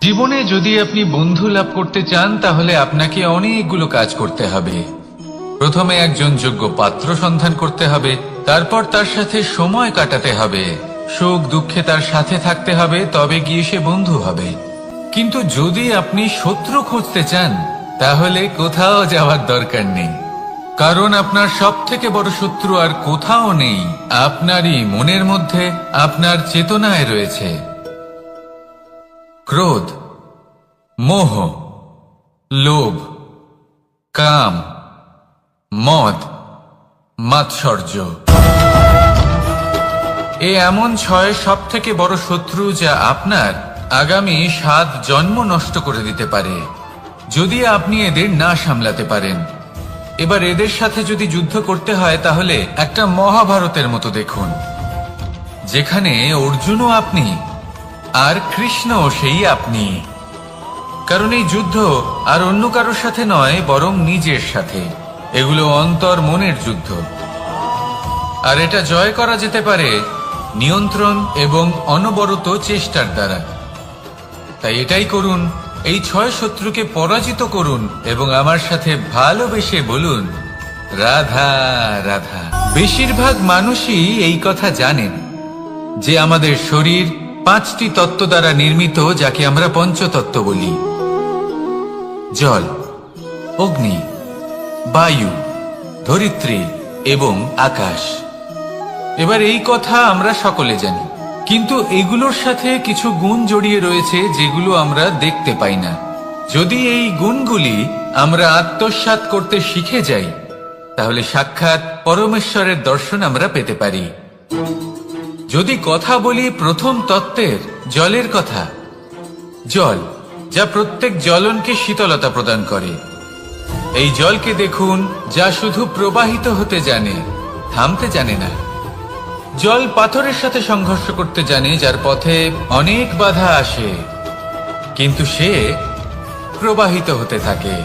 জীবনে যদি আপনি বন্ধু লাভ করতে চান তাহলে আপনাকে অনেকগুলো কাজ করতে হবে। প্রথমে একজন যোগ্য পাত্র সন্ধান করতে হবে, তারপর তার সাথে সময় কাটাতে হবে, সুখ দুঃখে তার সাথে থাকতে হবে, তবে গিয়ে সে বন্ধু হবে। কিন্তু যদি আপনি শত্রু খুঁজতে চান তাহলে কোথাও যাওয়ার দরকার নেই, কারণ আপনার সব থেকে বড় শত্রু আর কোথাও নেই, আপনারই মনের মধ্যে, আপনার চেতনায় রয়েছে। ক্রোধ, মোহ, লোভ, কাম, মদ, মাৎসর্য। এ এমন 6 সব থেকে বড় শত্রু যা আপনার আগামী 7 জন্ম নষ্ট করে দিতে পারে যদি আপনি এদের না সামলাতে পারেন। এবার এদের সাথে যদি যুদ্ধ করতে হয় তাহলে একটা মহাভারতের মতো দেখুন, যেখানে অর্জুনও আপনি আর কৃষ্ণও সেই আপনি। কারণ এই যুদ্ধ আর অন্য কারোর সাথে নয়, বরং নিজের সাথে। এগুলো অন্তর মনের যুদ্ধ, আর এটা জয় করা যেতে পারে নিয়ন্ত্রণ এবং অনবরত চেষ্টার দ্বারা। তাই এটাই করুন, এই 6 শত্রুকে পরাজিত করুন এবং আমার সাথে ভালোবেসে বলুন, রাধা রাধা। বেশিরভাগ মানুষই এই কথা জানেন যে আমাদের শরীর 5টি তত্ত্ব দ্বারা নির্মিত, যাকে আমরা পঞ্চতত্ত্ব বলি: জল, অগ্নি, বায়ু, ধরিত্রী এবং আকাশ। এবার এই কথা আমরা সকলে জানি, কিন্তু এগুলোর সাথে কিছু গুণ জড়িয়ে রয়েছে যেগুলো আমরা দেখতে পাই না। যদি এই গুণগুলি আমরা আত্মসাৎ করতে শিখে যাই তাহলে সাক্ষাৎ পরমেশ্বরের দর্শন আমরা পেতে পারি। যদি কথা বলি প্রথম তত্ত্বের, জলের কথা, জল যা প্রত্যেক জ্বলনকে শীতলতা প্রদান করে। এই জলকে দেখুন, যা শুধু প্রবাহিত হতে জানে, থামতে জানে না। জল পাথরের সাথে সংঘর্ষ করতে জানে, যার পথে অনেক বাধা আসে, কিন্তু সে প্রবাহিত হতে থাকে।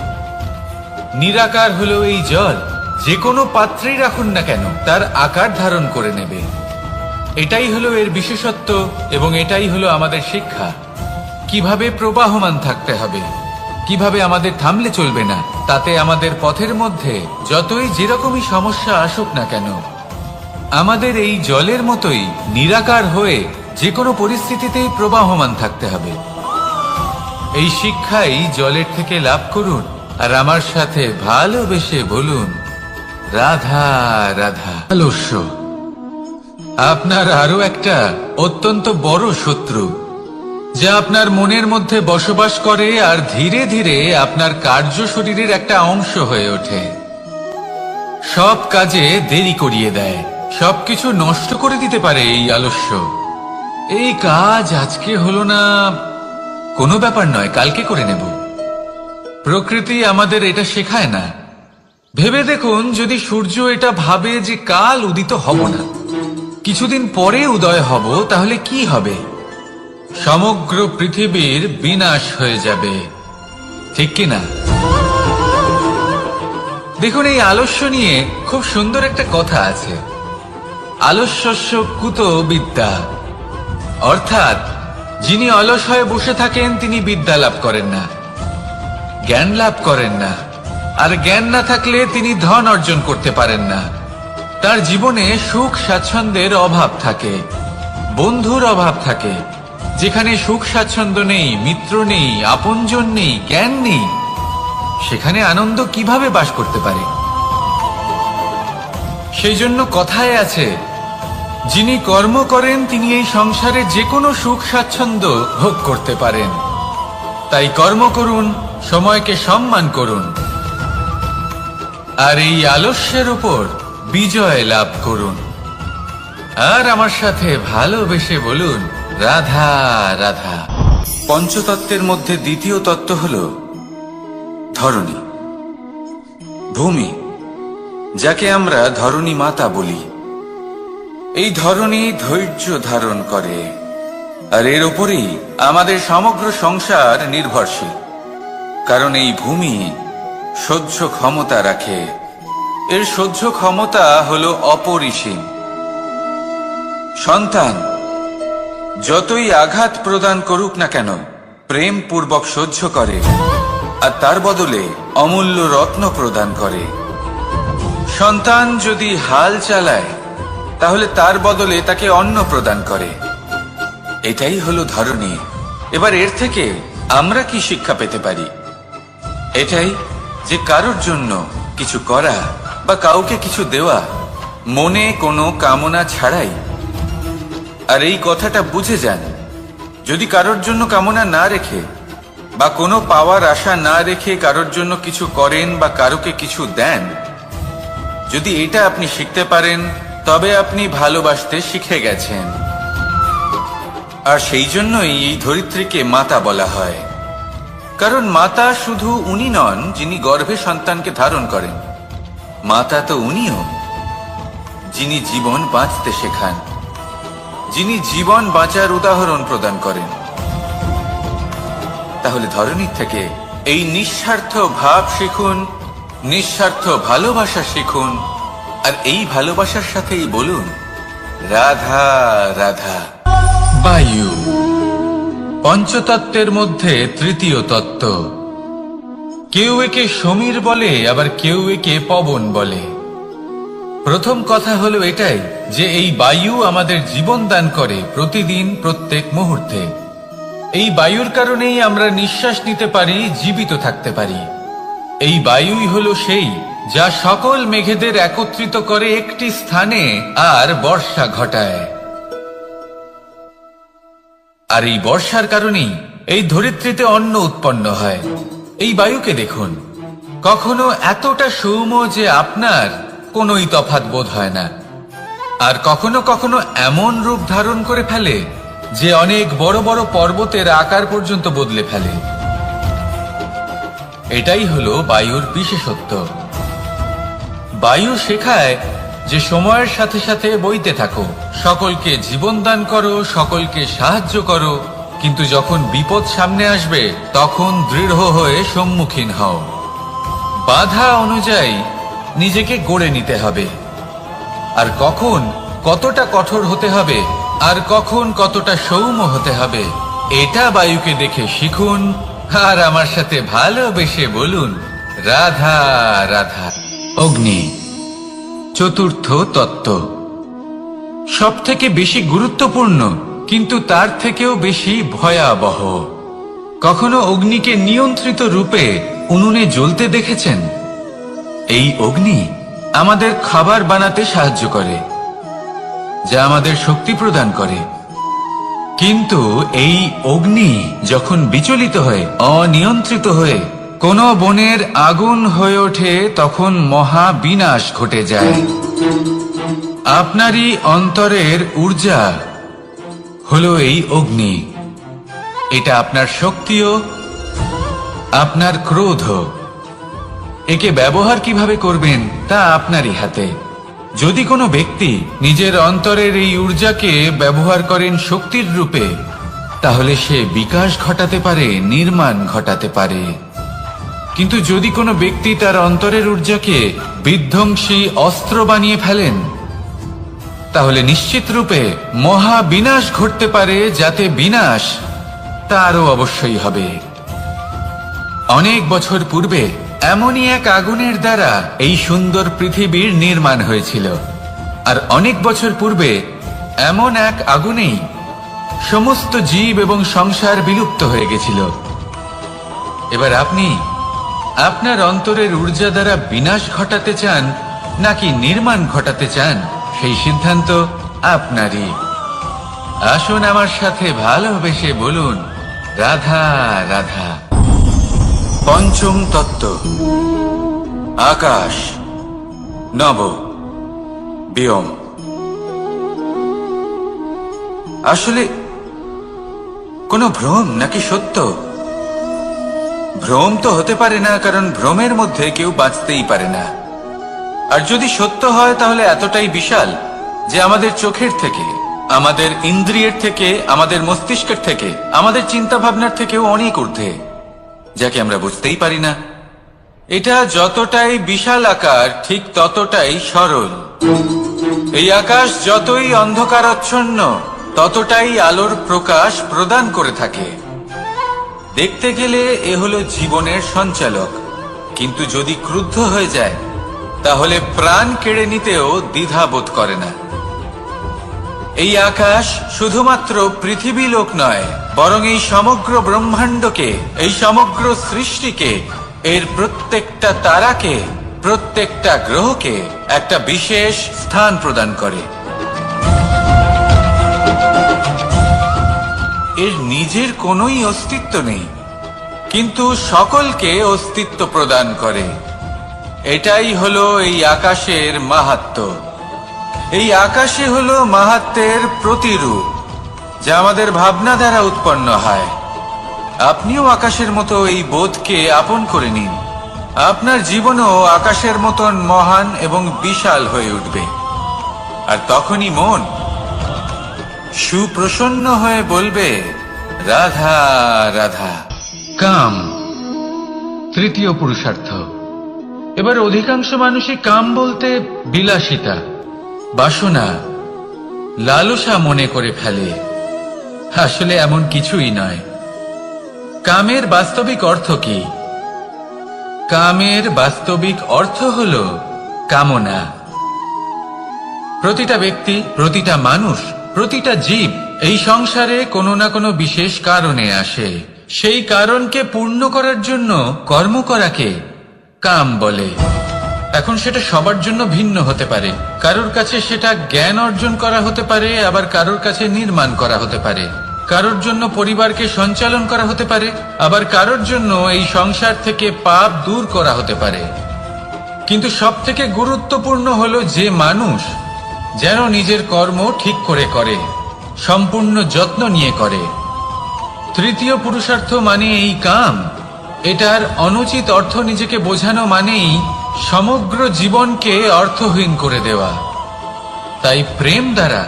নিরাকার হলো এই জল, যে কোনো পাত্রেই রাখুন না কেন তার আকার ধারণ করে নেবে। এটাই হলো এর বিশেষত্ব এবং এটাই হলো আমাদের শিক্ষা। কিভাবে প্রবাহমান থাকতে হবে, কিভাবে আমাদের থামলে চলবে না, তাতে আমাদের পথের মধ্যে যতই যেরকমই সমস্যা আসুক না কেন, আমাদের এই জলের মতোই নিরাকার হয়ে যে কোনো পরিস্থিতিতেই প্রবাহমান থাকতে হবে। এই শিক্ষাই জলের থেকে লাভ করুন আর আমার সাথে ভালোবেসে বলুন, রাধা রাধা। আলস্য আপনার আরো একটা অত্যন্ত বড় শত্রু, যা আপনার মনের মধ্যে বসবাস করে আর ধীরে ধীরে আপনার কার্য শরীরের একটা অংশ হয়ে ওঠে। সব কাজে দেরি করিয়ে দেয়, সবকিছু নষ্ট করে দিতে পারে এই আলস্য। এই কাজ আজকে হলো না, কোনো ব্যাপার নয়, কালকে করে নেব। প্রকৃতি আমাদের এটা শেখায় না। ভেবে দেখুন, যদি সূর্য এটা ভাবে যে কাল উদিত হব না, কিছুদিন পরে উদয় হব, তাহলে কি হবে? সমগ্র পৃথিবীর বিনাশ হয়ে যাবে, ঠিক কিনা? দেখুন, এই আলস্য নিয়ে খুব সুন্দর একটা কথা আছে, আলস্যস্য কুত বিদ্যা। অর্থাৎ যিনি অলস হয়ে বসে থাকেন তিনি বিদ্যা লাভ করেন না, জ্ঞান লাভ করেন না, আর জ্ঞান না থাকলে তিনি ধন অর্জন করতে পারেন না। তার জীবনে সুখ স্বাচ্ছন্দ্যের অভাব থাকে, বন্ধুর অভাব থাকে। যেখানে সুখ স্বাচ্ছন্দ্য নেই, মিত্র নেই, আপনজন নেই, জ্ঞান নেই, সেখানে আনন্দ কিভাবে বাস করতে পারে? সেই জন্য কথায় আছে, যিনি কর্ম করেন তিনি এই সংসারে যে কোনো সুখ স্বাচ্ছন্দ্য ভোগ করতে পারেন। তাই কর্ম করুন, সময়কে সম্মান করুন, আর এই আলস্যের উপর বিজয় লাভ করুন। আর আমার সাথে ভালোবেসে বলুন, রাধা রাধা। পঞ্চতত্ত্বের মধ্যে দ্বিতীয় তত্ত্ব হল ধরণী, ভূমি, যাকে আমরা ধরণী মাতা বলি। এই ধরণী ধৈর্য ধারণ করে, আর এর উপরেই আমাদের সমগ্র সংসার নির্ভরশীল। কারণ এই ভূমি সহ্য ক্ষমতা রাখে, এর সহ্য ক্ষমতা হলো অপরিসীম। সন্তান যতই আঘাত প্রদান করুক না কেন প্রেম পূর্বক সহ্য করে আর তার বদলে অমূল্য রত্ন প্রদান করে। সন্তান যদি হাল চালায় তাহলে তার বদলে তাকে অন্ন প্রদান করে। এটাই হলো ধরনী। এবার এর থেকে আমরা কি শিক্ষা পেতে পারি? এটাই যে কারোর জন্য কিছু করা বা কাউকে কিছু দেওয়া মনে কোনো কামনা ছাড়াই। আর এই কথাটা বুঝে যান, যদি কারোর জন্য কামনা না রেখে বা কোনো পাওয়ার আশা না রেখে কারোর জন্য কিছু করেন বা কারোকে কিছু দেন, যদি এটা আপনি শিখতে পারেন তবে আপনি ভালোবাসতে শিখে গেছেন। আর সেই জন্যই এই ধরিত্রীকে মাতা বলা হয়। কারণ মাতা শুধু উনি নন যিনি গর্ভে সন্তানকে ধারণ করেন, মাতা তো উনিও যিনি জীবন বাঁচতে শেখান, যিনি জীবন বাঁচার উদাহরণ প্রদান করেন। তাহলে ধরনীর থেকে এই নিঃস্বার্থ ভাব শিখুন, নিঃস্বার্থ ভালোবাসা শিখুন, আর এই ভালোবাসার সাথেই বলুন রাধা রাধা। বায়ু পঞ্চতত্ত্বের মধ্যে তৃতীয় তত্ত্ব। কেউ একে সমীর বলে, আবার কেউ একে পবন বলে। প্রথম কথা হলো এটাই যে এই বায়ু আমাদের জীবন দান করে প্রতিদিন, প্রত্যেক মুহূর্তে। এই বায়ুর কারণেই আমরা নিঃশ্বাস নিতে পারি, জীবিত থাকতে পারি। এই বায়ুই হলো সেই যা সকল মেঘেদের একত্রিত করে একটি স্থানে আর বর্ষা ঘটায়। আর এই বর্ষার কারণেই এই ধরিত্রীতে অন্ন উৎপন্ন হয়। এই বায়ুকে দেখুন, কখনো এতটা সৌম্য যে আপনার কোনোই তফাৎ বোধ হয় না, আর কখনো কখনো এমন রূপ ধারণ করে ফেলে যে অনেক বড় বড় পর্বতের আকার পর্যন্ত বদলে ফেলে। এটাই হলো বায়ুর বিশেষত্ব। বায়ু শেখায় যে সময়ের সাথে সাথে বইতে থাকো, সকলকে জীবন দান করো, সকলকে সাহায্য করো, কিন্তু যখন বিপদ সামনে আসবে তখন দৃঢ় হয়ে সম্মুখীন হও। বাধা অনুযায়ী নিজেকে গড়ে নিতে হবে, আর কখন কতটা কঠোর হতে হবে আর কখন কতটা সৌম্য হতে হবে এটা বায়ুকে দেখে শিখুন, আর আমার সাথে ভালোবেসে বলুন রাধা রাধা। অগ্নি চতুর্থ তত্ত্ব, সব থেকে বেশি গুরুত্বপূর্ণ কিন্তু তার থেকেও বেশি ভয়াবহ। কখনো অগ্নিকে নিয়ন্ত্রিত রূপে উনুনে জ্বলতে দেখেছেন? এই অগ্নি আমাদের খাবার বানাতে সাহায্য করে, যা আমাদের শক্তি প্রদান করে। কিন্তু এই অগ্নি যখন বিচলিত হয়ে, অনিয়ন্ত্রিত হয়ে কোন বনের আগুন হয়ে ওঠে, তখন মহা বিনাশ ঘটে যায়। আপনারই অন্তরের ঊর্জা হলো এই অগ্নি। এটা আপনার শক্তিও, আপনার ক্রোধ। একে ব্যবহার কিভাবে করবেন তা আপনারই হাতে। যদি কোনো ব্যক্তি নিজের অন্তরের এই ঊর্জাকে ব্যবহার করেন শক্তির রূপে, তাহলে সে বিকাশ ঘটাতে পারে, নির্মাণ ঘটাতে পারে। কিন্তু যদি কোনো ব্যক্তি তার অন্তরের ঊর্জাকে বিধ্বংসী অস্ত্র বানিয়ে ফেলেন, তাহলে নিশ্চিত রূপে মহা বিনাশ ঘটতে পারে, যাতে বিনাশ তারও অবশ্যই হবে। অনেক বছর পূর্বে এমনই এক আগুনের দ্বারা এই সুন্দর পৃথিবীর নির্মাণ হয়েছিল, আর অনেক বছর পূর্বে এমন এক আগুনেই সমস্ত জীব এবং সংসার বিলুপ্ত হয়ে গেছিল। এবার আপনি আপনার অন্তরের ঊর্জা দ্বারা বিনাশ ঘটাতে চান নাকি নির্মাণ ঘটাতে চান, সেই সিদ্ধান্ত আপনারই। আসুন আমার সাথে ভালোবেসে বলুন রাধা রাধা। পঞ্চম তত্ত্ব, আকাশ নব ব্যোম। আসলে কোনো ভ্রম নাকি সত্য? ভ্রম তো হতে পারে না, কারণ ভ্রমের মধ্যে কেউ বাঁচতেই পারে না। আর যদি সত্য হয় তাহলে এতটাই বিশাল যে আমাদের চোখের থেকে, আমাদের ইন্দ্রিয়ের থেকে, আমাদের মস্তিষ্কের থেকে, আমাদের চিন্তা ভাবনার থেকেও অনেক ঊর্ধ্বে, যাকে আমরা বুঝতেই পারি না। এটা যতটাই বিশাল আকার ঠিক ততটাই সরল। এই আকাশ যতই অন্ধকারাচ্ছন্ন ততটাই আলোর প্রকাশ প্রদান করে থাকে। দেখতে গেলে এ হলো জীবনের সঞ্চালক, কিন্তু যদি ক্রুদ্ধ হয়ে যায় তাহলে প্রাণ কেড়ে নিতেও দ্বিধা বোধ করে না। এই আকাশ শুধুমাত্র পৃথিবী লোক নয়, বরং এই সমগ্র ব্রহ্মাণ্ডকে, এই সমগ্র সৃষ্টিকে, এর প্রত্যেকটা তারাকে, প্রত্যেকটা গ্রহকে একটা বিশেষ স্থান প্রদান করে। এর নিজের কোনোই অস্তিত্ব নেই, কিন্তু সকলকে অস্তিত্ব প্রদান করে। এটাই হলো এই আকাশের মাহাত্ম্য। এই আকাশে হলো মাহাত্ম্যের প্রতিরূপ, যা আমাদের ভাবনা দ্বারা উৎপন্ন হয়। আপনিও আকাশের মতো এই বোধকে আপন করে নিন। আপনার জীবনও আকাশের মতন মহান এবং বিশাল হয়ে উঠবে। আর তখনই মন সুপ্রসন্ন হয়ে বলবে, রাধা রাধা। কাম তৃতীয় পুরুষার্থ। এবার অধিকাংশ মানুষই কাম বলতে বিলাসিতা, বাসনা, লালসা মনে করে ফেলে। আসলে এমন কিছুই নয়। কামের বাস্তবিক অর্থ কি? কামের বাস্তবিক অর্থ হল কামনা। প্রতিটা ব্যক্তি, প্রতিটা মানুষ, প্রতিটা জীব এই সংসারে কোনো না কোনো বিশেষ কারণে আসে। সেই কারণকে পূর্ণ করার জন্য কর্ম করাকে কাম বলে। এখন সেটা সবার জন্য ভিন্ন হতে পারে। কারোর কাছে সেটা জ্ঞান অর্জন করা হতে পারে, আবার কারোর কাছে নির্মাণ করা হতে পারে। কারোর জন্য পরিবারকে সঞ্চালন করা হতে পারে, আবার কারোর জন্য এই সংসার থেকে পাপ দূর করা হতে পারে। কিন্তু সবথেকে গুরুত্বপূর্ণ হলো যে মানুষ যেন নিজের কর্ম ঠিক করে করে, সম্পূর্ণ যত্ন নিয়ে করে। তৃতীয় পুরুষার্থ মানে এই কাম। এটার অনুচিত অর্থ নিজেকে বোঝানো মানেই সমগ্র জীবনকে অর্থহীন করে দেওয়া। তাই প্রেম দ্বারা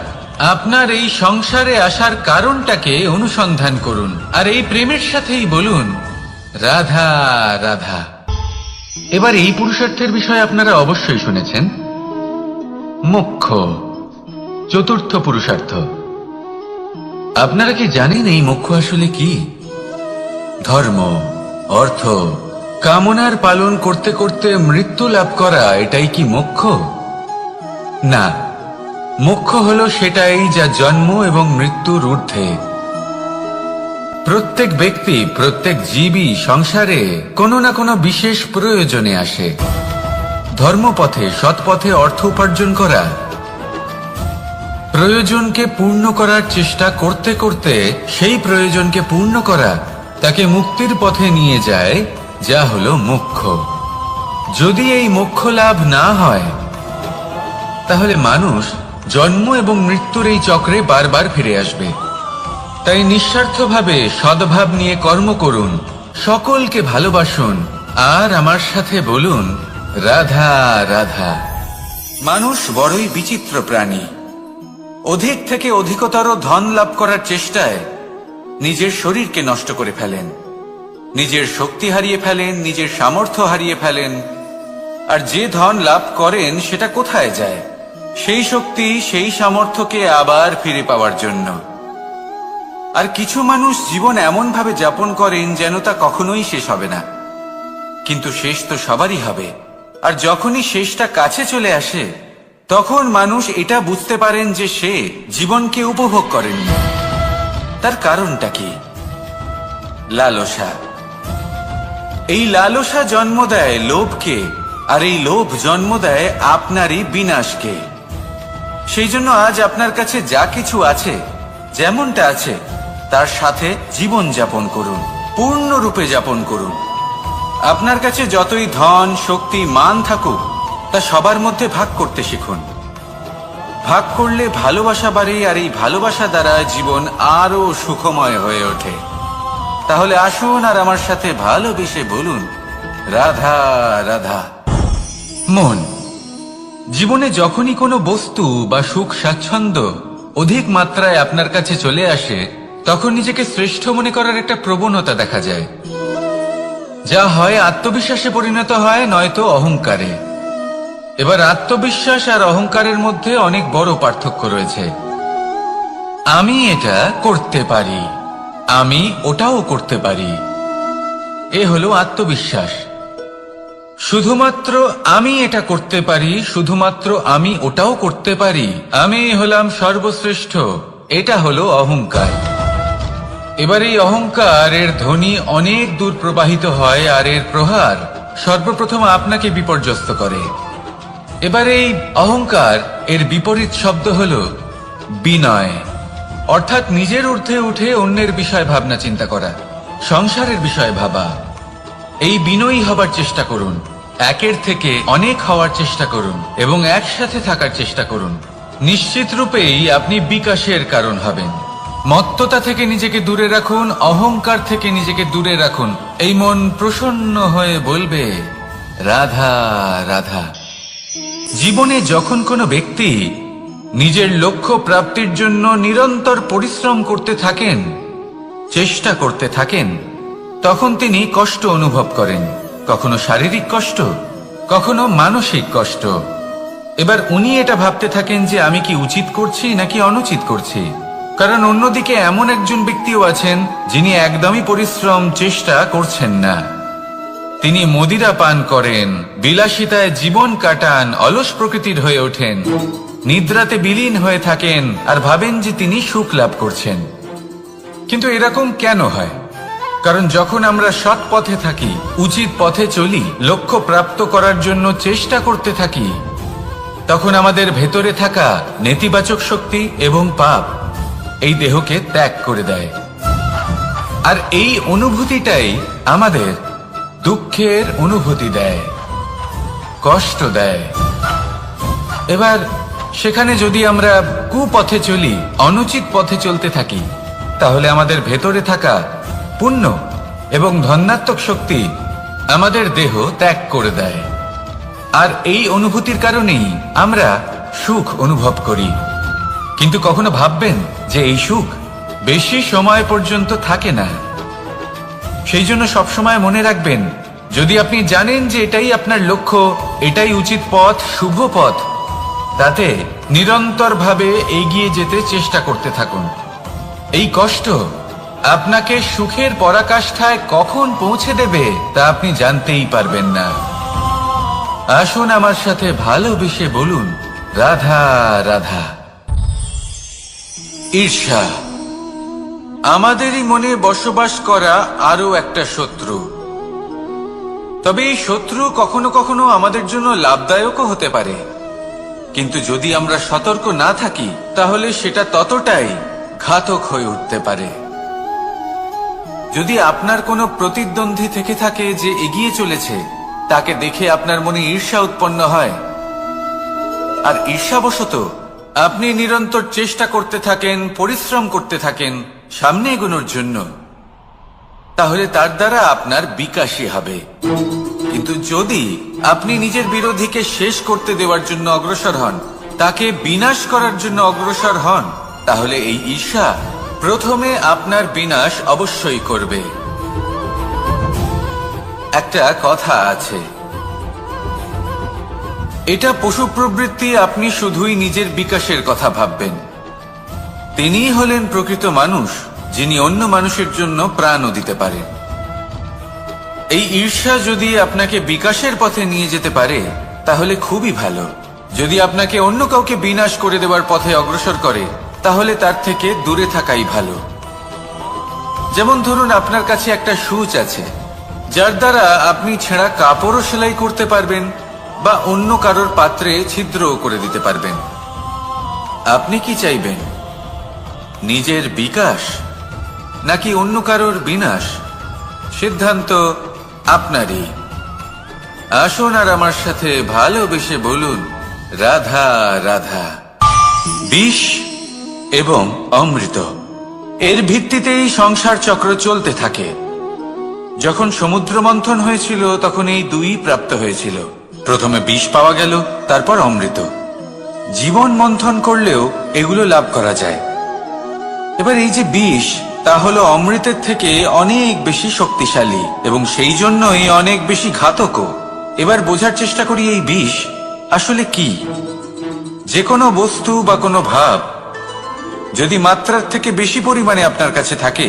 আপনার এই সংসারে আসার কারণটাকে অনুসন্ধান করুন, আর এই প্রেমের সাথেই বলুন, রাধা রাধা। এবার এই পুরুষার্থের বিষয়ে আপনারা অবশ্যই শুনেছেন, মোক্ষ, চতুর্থ পুরুষার্থ। আপনারা কি জানেন এই মোক্ষ আসলে কি? ধর্ম, অর্থ, কামনার পালন করতে করতে মৃত্যু লাভ করা, এটাই কি মোক্ষ? না, মোক্ষ হলো সেটাই যা জন্ম এবং মৃত্যুর ঊর্ধ্বে। প্রত্যেক ব্যক্তি, প্রত্যেক জীবই সংসারে কোনো না কোনো বিশেষ প্রয়োজনে আসে। ধর্মপথে, সৎপথে অর্থ উপার্জন করা, প্রয়োজনকে পূর্ণ করার চেষ্টা করতে করতে সেই প্রয়োজনকে পূর্ণ করা তাকে মুক্তির পথে নিয়ে যায়, যা হলো মোক্ষ। যদি এই মোক্ষ লাভ না হয় তাহলে মানুষ জন্ম এবং মৃত্যুর এই চক্রে বারবার ফিরে আসবে। তাই নিঃস্বার্থভাবে সদ্ভাব নিয়ে কর্ম করুন, সকলকে ভালোবাসুন, আর আমার সাথে বলুন, রাধা রাধা। মানুষ বড়ই বিচিত্র প্রাণী। অধিক থেকে অধিকতর ধন লাভ করার চেষ্টায় নিজের শরীরকে নষ্ট করে ফেলেন, নিজের শক্তি হারিয়ে ফেলেন, নিজের সামর্থ্য হারিয়ে ফেলেন। আর যে ধন লাভ করেন সেটা কোথায় যায়? সেই শক্তি, সেই সামর্থ্যকে আবার ফিরে পাওয়ার জন্য। আর কিছু মানুষ জীবন এমন ভাবে যাপন করেন যেন তা কখনোই শেষ হবে না, কিন্তু শেষ তো সবারই হবে। আর যখনই শেষটা কাছে চলে আসে তখন মানুষ এটা বুঝতে পারেন যে সে জীবনকে উপভোগ করেননি। তার কারণটা কি? লালসা। এই লালসা জন্ম দেয় লোভকে, আর এই লোভ জন্ম দেয় আপনারই বিনাশকে। সেই জন্য আজ আপনার কাছে যা কিছু আছে, যেমনটা আছে, তার সাথে জীবন যাপন করুন, পূর্ণরূপে যাপন করুন। আপনার কাছে যতই ধন, শক্তি, মান থাকুক, তা সবার মধ্যে ভাগ করতে শিখুন। ভাগ করলে ভালোবাসা বাড়ে, আর এই ভালোবাসা দ্বারা জীবন আরো সুখময় হয়ে ওঠে। তাহলে আসুন আর আমার সাথে ভালোবেসে বলুন, রাধা রাধা। মন, জীবনে যখনই কোনো বস্তু বা সুখ স্বাচ্ছন্দ্য অধিক মাত্রায় আপনার কাছে চলে আসে, তখন নিজেকে শ্রেষ্ঠ মনে করার একটা প্রবণতা দেখা যায়, যা হয় আত্মবিশ্বাসে পরিণত হয়, নয়তো অহংকারে। এবার আত্মবিশ্বাস আর অহংকারের মধ্যে অনেক বড় পার্থক্য রয়েছে। আমি এটা করতে পারি, আমি ওটাও করতে পারি, এ হলো আত্মবিশ্বাস। শুধুমাত্র আমি এটা করতে পারি, শুধুমাত্র আমি ওটাও করতে পারি, আমি হলাম সর্বশ্রেষ্ঠ, এটা হলো অহংকার। এবার এই অহংকার এর ধ্বনি অনেক দূর প্রবাহিত হয় আর এর প্রহার সর্বপ্রথম আপনাকে বিপর্যস্ত করে। এবার এই অহংকার এর বিপরীত শব্দ হলো বিনয়, অর্থাৎ নিজের ঊর্ধ্বে উঠে অন্যের বিষয় ভাবনা চিন্তা করা, সংসারের বিষয়ে ভাবা। এই বিনয়ী হবার চেষ্টা করুন, একের থেকে অনেক হওয়ার চেষ্টা করুন এবং একসাথে থাকার চেষ্টা করুন। নিশ্চিত রূপেই আপনি বিকাশের কারণ হবেন। মত্ততা থেকে নিজেকে দূরে রাখুন, অহংকার থেকে নিজেকে দূরে রাখুন। এই মন প্রসন্ন হয়ে বলবে রাধা রাধা। জীবনে যখন কোনো ব্যক্তি নিজের লক্ষ্য প্রাপ্তির জন্য নিরন্তর পরিশ্রম করতে থাকেন, চেষ্টা করতে থাকেন, তখন তিনি কষ্ট অনুভব করেন, কখনো শারীরিক কষ্ট, কখনো মানসিক কষ্ট। এবার উনি এটা ভাবতে থাকেন যে আমি কি উচিত করছি নাকি অনুচিত করছি। কারণ অন্যদিকে এমন একজন ব্যক্তিও আছেন যিনি একদমই পরিশ্রম চেষ্টা করছেন না। তিনি মদিরা পান করেন, বিলাসিতায় জীবন কাটান, অলস প্রকৃতির হয়ে ওঠেন, নিদ্রাতে বিলীন হয়ে থাকেন আর ভাবেন যে তিনি সুখ লাভ করছেন। কিন্তু এরকম কেন হয়? কারণ যখন আমরা সৎ পথে থাকি, উচিত পথে চলি, লক্ষ্য প্রাপ্ত করার জন্য চেষ্টা করতে থাকি, তখন আমাদের ভেতরে থাকা নেতিবাচক শক্তি এবং পাপ এই দেহকে ত্যাগ করে দেয়। আর এই অনুভূতিটাই আমাদের দুঃখের অনুভূতি দেয়, কষ্ট দেয়। এবার সেখানে যদি আমরা কুপথে চলি, অনুচিত পথে চলতে থাকি, তাহলে আমাদের ভেতরে থাকা পুণ্য এবং ধনাত্মক শক্তি আমাদের দেহ ত্যাগ করে দেয়। আর এই অনুভূতির কারণেই আমরা সুখ অনুভব করি। কিন্তু কখনো ভাববেন যে এই সুখ বেশি সময় পর্যন্ত থাকে না। সেই জন্য সবসময় মনে রাখবেন, যদি আপনি জানেন যে এটাই আপনার লক্ষ্য, এটাই উচিত পথ, শুভ পথ, তাতে নিরন্তরভাবে এগিয়ে যেতে চেষ্টা করতে থাকুন। এই কষ্ট আপনাকে সুখের পরাকাষ্ঠায় কখন পৌঁছে দেবে তা আপনি জানতেই পারবেন না। আসুন আমার সাথে ভালোবেসে বলুন রাধা রাধা। ঈর্ষা আমাদেরই মনে বসবাস করা আরো একটা শত্রু। তবে এই শত্রু কখনো কখনো আমাদের জন্য লাভদায়কও হতে পারে, কিন্তু যদি আমরা সতর্ক না থাকি তাহলে সেটা ততটাই ঘাতক হয়ে উঠতে পারে। যদি আপনার কোনো প্রতিদ্বন্দ্বী থেকে থাকে যে এগিয়ে চলেছে, তাকে দেখে আপনার মনে ঈর্ষা উৎপন্ন হয়, আর ঈর্ষাবশত আপনি নিরন্তর চেষ্টা করতে থাকেন, পরিশ্রম করতে থাকেন সামনে এগোনোর জন্য, তাহলে তার দ্বারা আপনার বিকাশই হবে। কিন্তু যদি আপনি নিজের বিরোধীকে শেষ করতে দেওয়ার জন্য অগ্রসর হন, তাকে বিনাশ করার জন্য অগ্রসর হন, তাহলে এই ঈর্ষা প্রথমে আপনার বিনাশ অবশ্যই করবে। একটা কথা আছে, এটা পশু প্রবৃত্তি, আপনি শুধুই নিজের বিকাশের কথা ভাববেন। তিনিই হলেন প্রকৃত মানুষ, যিনি অন্য মানুষের জন্য প্রাণও দিতে পারেন। এই ঈর্ষা যদি আপনাকে বিকাশের পথে নিয়ে যেতে পারে তাহলে খুবই ভালো। যদি আপনাকে অন্য কাউকে বিনাশ করে দেওয়ার পথে অগ্রসর করে, তাহলে তার থেকে দূরে থাকাই ভালো। যেমন ধরুন, আপনার কাছে একটা সূচ আছে, যার দ্বারা আপনি ছেঁড়া কাপড়ও সেলাই করতে পারবেন বা অন্য কারোর পাত্রে ছিদ্রও করে দিতে পারবেন। আপনি কি চাইবেন, নিজের বিকাশ নাকি অন্য কারোর বিনাশ? সিদ্ধান্ত আপনারই। আসুন আর আমার সাথে ভালোবেসে বলুন রাধা রাধা। বিষ এবং অমৃত, এর ভিত্তিতেই সংসার চক্র চলতে থাকে। যখন সমুদ্র মন্থন হয়েছিল তখন এই দুই প্রাপ্ত হয়েছিল। প্রথমে বিষ পাওয়া গেল, তারপর অমৃত। জীবন মন্থন করলেও এগুলো লাভ করা যায়। এবার এই যে বিষ, তা হলো অমৃতের থেকে অনেক বেশি শক্তিশালী এবং সেই জন্যই অনেক বেশি ঘাতকও। এবার বোঝার চেষ্টা করি এই বিষ আসলে কি? যে কোনো বস্তু বা কোনো ভাব যদি মাত্রার থেকে বেশি পরিমাণে আপনার কাছে থাকে,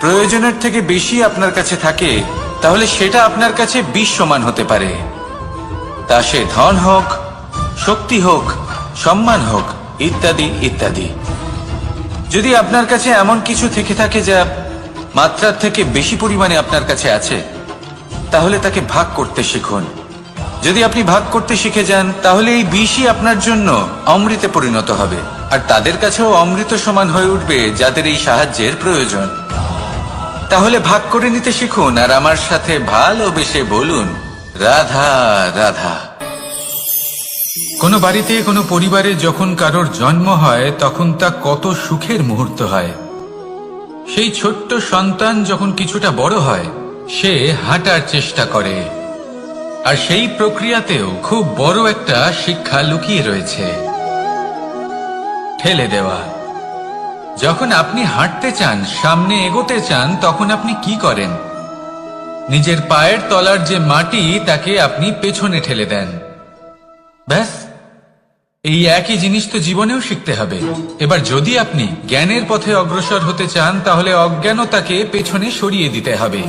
প্রয়োজনের থেকে বেশি আপনার কাছে থাকে, তাহলে সেটা আপনার কাছে বিষ সমান হতে পারে। তা সে ধন হোক, শক্তি হোক, সম্মান হোক, ইত্যাদি ইত্যাদি। যদি আপনার কাছে এমন কিছু থেকে থাকে যা মাত্রার থেকে বেশি পরিমাণে আপনার কাছে আছে, তাহলে তাকে ভাগ করতে শিখুন। যদি আপনি ভাগ করতে শিখে যান, তাহলে এই বিষই আপনার জন্য অমৃতে পরিণত হবে, আর তাদের কাছেও অমৃত সমান হয়ে উঠবে যাদের এই সাহায্যের প্রয়োজন। তাহলে ভাগ করে নিতে শিখুন আর আমার সাথে ভালোবেসে বলুন, রাধা রাধা। কোনো বাড়িতে, কোনো পরিবারে যখন কারোর জন্ম হয়, তখন তা কত সুখের মুহূর্ত হয়। সেই ছোট্ট সন্তান যখন কিছুটা বড় হয়, সে হাঁটার চেষ্টা করে, আর সেই প্রক্রিয়াতেও খুব বড় একটা শিক্ষা লুকিয়ে রয়েছে, ঠেলে দেওয়া। যখন আপনি হাঁটতে চান, সামনে এগোতে চান, তখন আপনি কি করেন? নিজের পায়ের তলার যে মাটি, তাকে আপনি পেছনে ঠেলে দেন। ব্যাস, এই একই জিনিস তো জীবনেও শিখতে হবে। এবার যদি আপনি জ্ঞানের পথে অগ্রসর হতে চান, তাহলে অজ্ঞানতাকে পেছনে সরিয়ে দিতে হবে।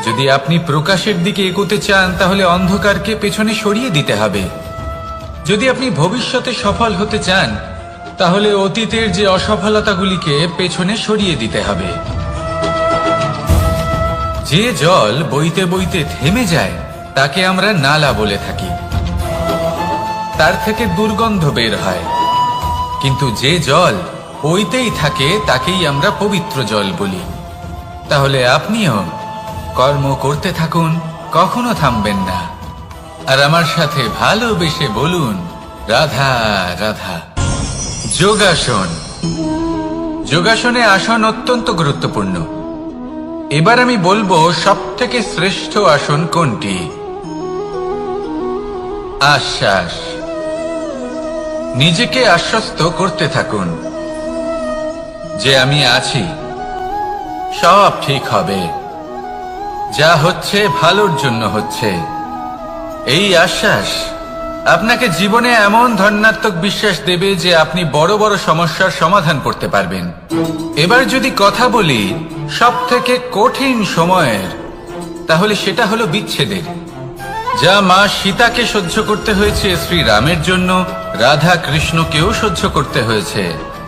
যদি আপনি প্রকাশের দিকে এগোতে চান, তাহলে অন্ধকারকে পেছনে সরিয়ে দিতে হবে। যদি আপনি ভবিষ্যতে সফল হতে চান, তাহলে অতীতের যে অসফলতাগুলিকে পেছনে সরিয়ে দিতে হবে। যে জল বইতে বইতে থেমে যায়, তাকে আমরা নালা বলে থাকি। তার থেকে দুর্গন্ধ বের হয়। কিন্তু যে জল বইতেই থাকে, তাকেই আমরা পবিত্র জল বলি। তাহলে আপনিও কর্ম করতে থাকুন, কখনো থামবেন না। আর আমার সাথে ভালোবেসে বলুন, রাধা রাধা। যোগাসন। যোগাসনে আসন অত্যন্ত গুরুত্বপূর্ণ। এবার আমি বলবো সবথেকে শ্রেষ্ঠ আসন কোনটি। আশ্বাস। নিজেকে আশ্বস্ত করতে থাকুন যে আমি আছি, সব ঠিক হবে, যা হচ্ছে ভালোর জন্য হচ্ছে। এই আশ্বাস আপনাকে জীবনে এমন ধনাত্মক বিশ্বাস দেবে যে আপনি বড় বড় সমস্যার সমাধান করতে পারবেন। এবার যদি কথা বলি সবথেকে কঠিন সময়ের, তাহলে সেটা হলো বিচ্ছেদের। যা মা সীতাকে সহ্য করতে হয়েছে শ্রীরামের জন্য, রাধা কৃষ্ণকেও সহ্য করতে হয়েছে।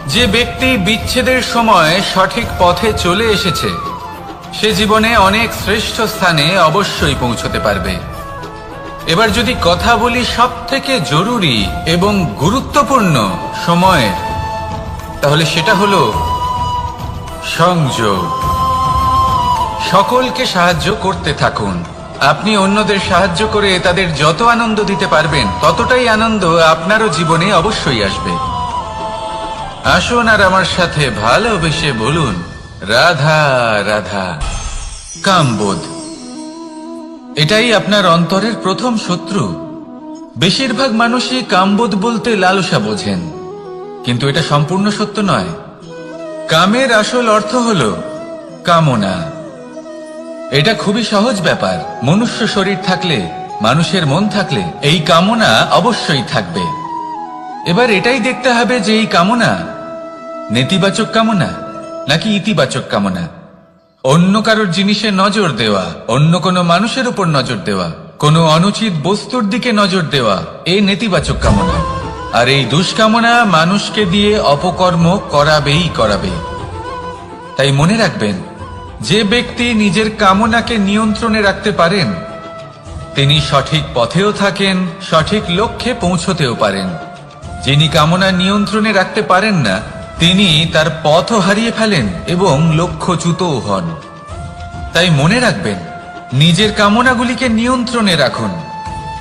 যে ব্যক্তি বিচ্ছেদের সময় সঠিক পথে চলে এসেছে, সে জীবনে অনেক শ্রেষ্ঠ স্থানে অবশ্যই পৌঁছতে পারবে। এবার যদি কথা বলি সবথেকে জরুরি এবং গুরুত্বপূর্ণ সময়ের, তাহলে সেটা হলো সংযোগ। সকলকে সাহায্য করতে থাকুন। আপনি অন্যদের সাহায্য করে তাদের যত আনন্দ দিতে পারবেন, ততটাই আনন্দ আপনারও জীবনে অবশ্যই আসবে। আসুন আর আমার সাথে ভালোবেসে বলুন, রাধা রাধা। কামবোধ। এটাই আপনার অন্তরের প্রথম শত্রু। বেশিরভাগ মানুষই কামবোধ বলতে লালসা বোঝেন, কিন্তু এটা সম্পূর্ণ সত্য নয়। কামের আসল অর্থ হলো কামনা। এটা খুবই সহজ ব্যাপার। মনুষ্য শরীর থাকলে, মানুষের মন থাকলে এই কামনা অবশ্যই থাকবে। এবার এটাই দেখতে হবে যে এই কামনা নেতিবাচক কামনা নাকি ইতিবাচক কামনা। অন্য কারোর জিনিসে নজর দেওয়া, অন্য কোনো মানুষের উপর নজর দেওয়া, কোনো অনুচিত বস্তুর দিকে নজর দেওয়া, এই নেতিবাচক কামনা। আর এই দুষ্কামনা মানুষকে দিয়ে অপকর্ম করাবেই করাবে। তাই মনে রাখবেন, যে ব্যক্তি নিজের কামনাকে নিয়ন্ত্রণে রাখতে পারেন, তিনি সঠিক পথেও থাকেন, সঠিক লক্ষ্যে পৌঁছতেও পারেন। যিনি কামনা নিয়ন্ত্রণে রাখতে পারেন না, তিনি তার পথও হারিয়ে ফেলেন এবং লক্ষ্যচ্যুতও হন। তাই মনে রাখবেন, নিজের কামনাগুলিকে নিয়ন্ত্রণে রাখুন।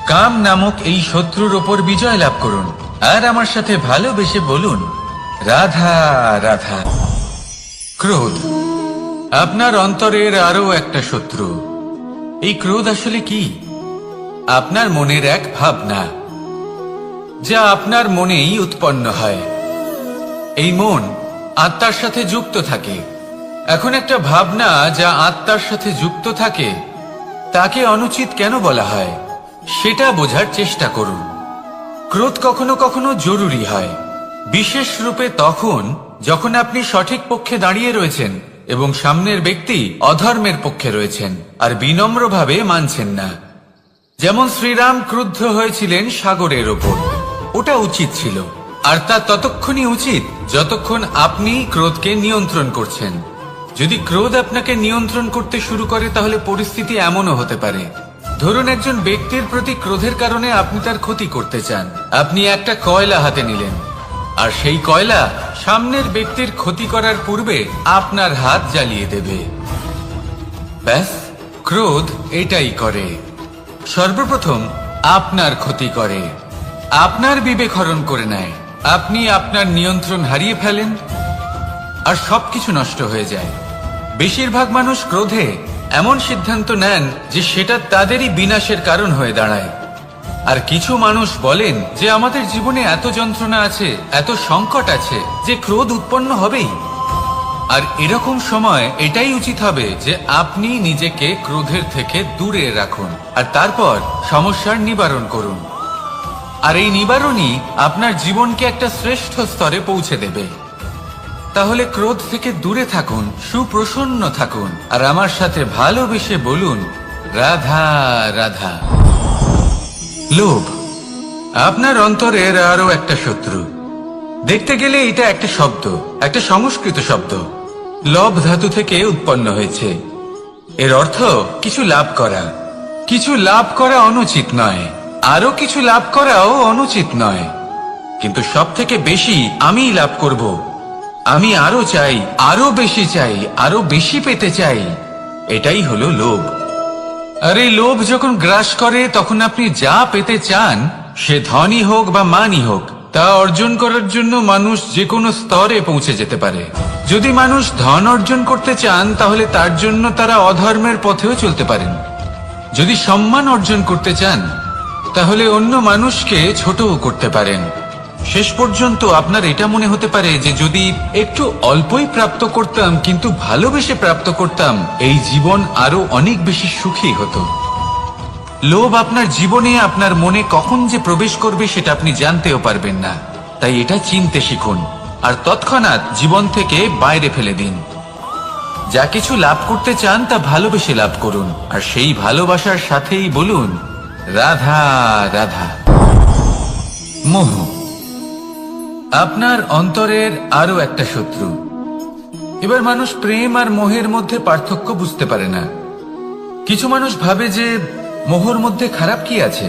কাম নামক এই শত্রুর ওপর বিজয় লাভ করুন। আর আমার সাথে ভালোবেসে বলুন, রাধা রাধা। ক্রোধ। আপনার অন্তরের আরো একটা শত্রু। এই ক্রোধ আসলে কি? আপনার মনের এক ভাবনা, যা আপনার মনেই উৎপন্ন হয়। এই মন আত্মার সাথে যুক্ত থাকে। এখন একটা ভাবনা যা আত্মার সাথে যুক্ত থাকে, তাকে অনুচিত কেন বলা হয় সেটা বোঝার চেষ্টা করুন। ক্রোধ কখনো কখনো জরুরি হয়, বিশেষ রূপে তখন যখন আপনি সঠিক পক্ষে দাঁড়িয়ে রয়েছেন এবং সামনের ব্যক্তি অধর্মের পক্ষে রয়েছেন আর বিনম্রভাবে মানছেন না। যেমন শ্রীরাম ক্রুদ্ধ হয়েছিলেন সাগরের ওপর, ওটা উচিত ছিল, আর তা ততক্ষণই উচিত যতক্ষণ আপনি ক্রোধকে নিয়ন্ত্রণ করছেন। যদি ক্রোধ আপনাকে নিয়ন্ত্রণ করতে শুরু করে তাহলে পরিস্থিতি এমনও হতে পারে, ধরুন একজন ব্যক্তির প্রতি ক্রোধের কারণে আপনি তার ক্ষতি করতে চান। আপনি একটা কয়লা হাতে নিলেন, আর সেই কয়লা সামনের ব্যক্তির ক্ষতি করার পূর্বে আপনার হাত জ্বালিয়ে দেবে। ব্যাস, ক্রোধ এটাই করে, সর্বপ্রথম আপনার ক্ষতি করে, আপনার বিবেক হরণ করে নেয়, আপনি আপনার নিয়ন্ত্রণ হারিয়ে ফেলেন আর সবকিছু নষ্ট হয়ে যায়। বেশিরভাগ মানুষ ক্রোধে এমন সিদ্ধান্ত নেন যে সেটা তাদেরই বিনাশের কারণ হয়ে দাঁড়ায়। আর কিছু মানুষ বলেন যে আমাদের জীবনে এত যন্ত্রণা আছে, এত সংকট আছে যে ক্রোধ উৎপন্ন হবেই। আর এরকম সময় এটাই উচিত হবে যে আপনি নিজেকে ক্রোধের থেকে দূরে রাখুন আর তারপর সমস্যার নিবারণ করুন। আর এই নিবারণই আপনার জীবনকে একটা শ্রেষ্ঠ স্তরে পৌঁছে দেবে। তাহলে ক্রোধ থেকে দূরে থাকুন, সুপ্রসন্ন থাকুন, আর আমার সাথে ভালোবেসে বলুন রাধা রাধা। লোভ আপনার অন্তরের আরো একটা শত্রু। দেখতে গেলে এটা একটা শব্দ, একটা সংস্কৃত শব্দ, লব ধাতু থেকে উৎপন্ন হয়েছে। এর অর্থ কিছু লাভ করা। কিছু লাভ করা অনুচিত নয়, আরো কিছু লাভ করাও অনুচিত নয়, কিন্তু সব থেকে বেশি আমিই লাভ করব, আমি আরো চাই, আরো বেশি চাই, আরো বেশি পেতে চাই, এটাই হলো লোভ। আর এই লোভ যখন গ্রাস করে তখন আপনি যা পেতে চান, সে ধনই হোক বা মানই হোক, তা অর্জন করার জন্য মানুষ যে কোনো স্তরে পৌঁছে যেতে পারে। যদি মানুষ ধন অর্জন করতে চান তাহলে তার জন্য তারা অধর্মের পথেও চলতে পারেন। যদি সম্মান অর্জন করতে চান তাহলে অন্য মানুষকে ছোটও করতে পারেন। শেষ পর্যন্ত আপনার এটা মনে হতে পারে যে যদি একটু অল্পই প্রাপ্ত করতাম কিন্তু ভালোবেসে প্রাপ্ত করতাম, এই জীবন আরো অনেক বেশি সুখী হতো। লোভ আপনার জীবনে, আপনার মনে কখন যে প্রবেশ করবে সেটা আপনি জানতেও পারবেন না। তাই এটা চিনতে শিখুন আর তৎক্ষণাৎ জীবন থেকে বাইরে ফেলে দিন। যা কিছু লাভ করতে চান তা ভালোবেসে লাভ করুন, আর সেই ভালোবাসার সাথেই বলুন রাধা রাধা। মোহ আপনার অন্তরের আরো একটা শত্রু। এবার মানুষ প্রেম আর মোহের মধ্যে পার্থক্য বুঝতে পারে না। কিছু মানুষ ভাবে যে মোহর মধ্যে খারাপ কি আছে।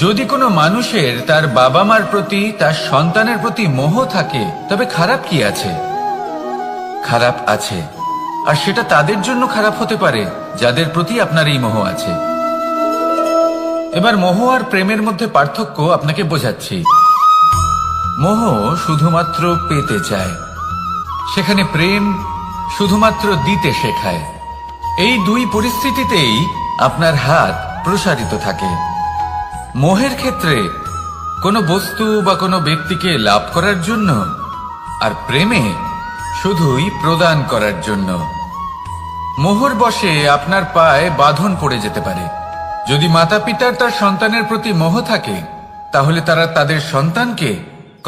যদি কোনো মানুষের তার বাবা মার প্রতি, তার সন্তানের প্রতি মোহ থাকে তবে খারাপ কি আছে? খারাপ আছে, আর সেটা তাদের জন্য খারাপ হতে পারে যাদের প্রতি আপনার এই মোহ আছে। এবার মোহ আর প্রেমের মধ্যে পার্থক্য আপনাকে বোঝাচ্ছি। মোহ শুধুমাত্র পেতে চায়, সেখানে প্রেম শুধুমাত্র দিতে শেখায়। এই দুই পরিস্থিতিতেই আপনার হাত প্রসারিত থাকে। মোহের ক্ষেত্রে কোনো বস্তু বা কোনো ব্যক্তিকে লাভ করার জন্য, আর প্রেমে শুধুই প্রদান করার জন্য। মোহর বশে আপনার পায়ে বাঁধন পড়ে যেতে পারে। যদি মাতা পিতার তার সন্তানের প্রতি মোহ থাকে তাহলে তারা তাদের সন্তানকে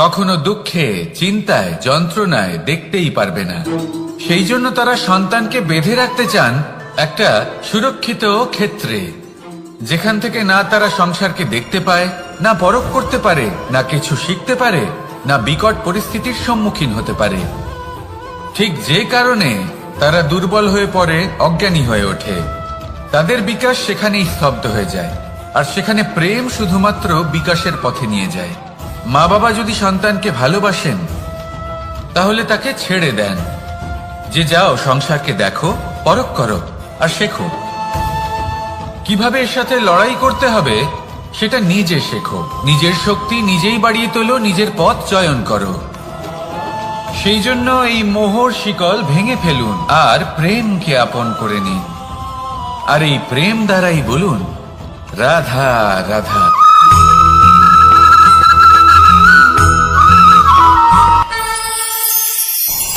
কখনো দুঃখে, চিন্তায়, যন্ত্রণায় দেখতেই পারবে না। সেই জন্য তারা সন্তানকে বেঁধে রাখতে চান একটা সুরক্ষিত ক্ষেত্রে, যেখান থেকে না তারা সংসারকে দেখতে পায়, না পরখ করতে পারে, না কিছু শিখতে পারে, না বিকট পরিস্থিতির সম্মুখীন হতে পারে। ঠিক যে কারণে তারা দুর্বল হয়ে পড়ে, অজ্ঞানী হয়ে ওঠে। তাদের বিকাশ সেখানেই স্তব্ধ হয়ে যায়, আর সেখানে প্রেম শুধুমাত্র বিকাশের পথে নিয়ে যায়। মা বাবা যদি সন্তানকে ভালোবাসেন তাহলে তাকে ছেড়ে দেন যে যাও সংসারকে দেখো, পরখ করো আর শেখো। কিভাবে এর সাথে লড়াই করতে হবে সেটা নিজে শেখো। নিজের শক্তি নিজেই বাড়িয়ে তোলো, নিজের পথ চয়ন করো। সেই জন্য এই মোহর শিকল ভেঙে ফেলুন আর প্রেমকে আপন করে নিন। আর এই প্রেম দ্বারাই বলুন রাধা রাধা।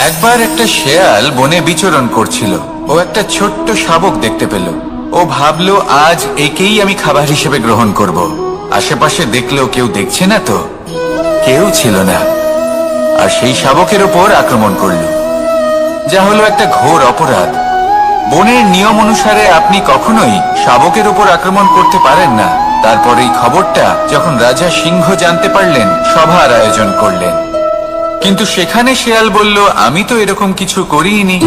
একবার একটা শেয়াল বনে বিচরণ করছিল। ও একটা ছোট্ট শাবক দেখতে পেল। ও ভাবলো আজ একেই আমি খাবার হিসেবে গ্রহণ করব। আশেপাশে দেখলেও কেউ দেখছে না তো? কেউ ছিল না, আর সেই শাবকের ওপর আক্রমণ করল, যা হলো একটা ঘোর অপরাধ। বনের নিয়ম অনুসারে আপনি কখনোই শাবকের উপর আক্রমণ করতে পারেন না। তারপর এই খবরটা যখন রাজা সিংহ জানতে পারলেন, সভার আয়োজন করলেন। কিন্তু সেখানে শেয়াল বলল, আমি তো এরকম কিছু করিনি।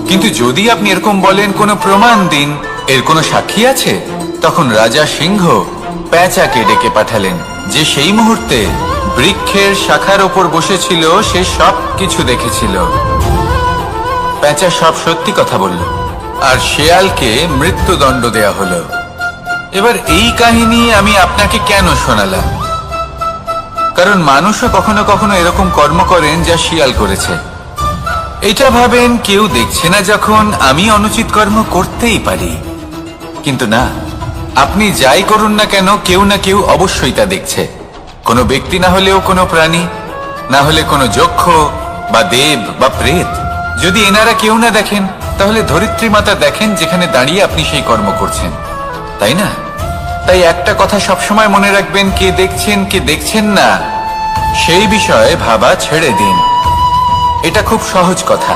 কিন্তু যদি আপনি এরকম বলেন, কোনো প্রমাণ দিন, এর কোনো সাক্ষী আছে? তখন রাজা সিংহ পেঁচাকে ডেকে পাঠালেন, যে সেই মুহূর্তে বৃক্ষের শাখার ওপর বসেছিল। সে সব কিছু দেখেছিল। পেঁচা সব সত্যি কথা বলল, আর শেয়ালকে মৃত্যুদণ্ড দেয়া হলো। এবার এই কাহিনী আমি আপনাকে কেন শোনালাম? কারণ মানুষও কখনো কখনো এরকম কর্ম করেন যা শিয়াল করেছে। এটা ভাবেন কেউ দেখছে না, যখন আমি অনুচিত কর্ম করতেই পারি। কিন্তু না, আপনি যাই করুন না কেন, কেউ না কেউ অবশ্যই তা দেখছে। কোনো ব্যক্তি না হলেও কোনো প্রাণী, না হলে কোনো যক্ষ বা দেব বা প্রেত। যদি এনারা কেউ না দেখেন, তাহলে ধরিত্রী মাতা দেখেন, যেখানে দাঁড়িয়ে আপনি সেই কর্ম করছেন, তাই না? তাই একটা কথা সবসময় মনে রাখবেন, কে দেখছেন কে দেখছেন না সেই বিষয়ে ভাবা ছেড়ে দিন। এটা খুব সহজ কথা।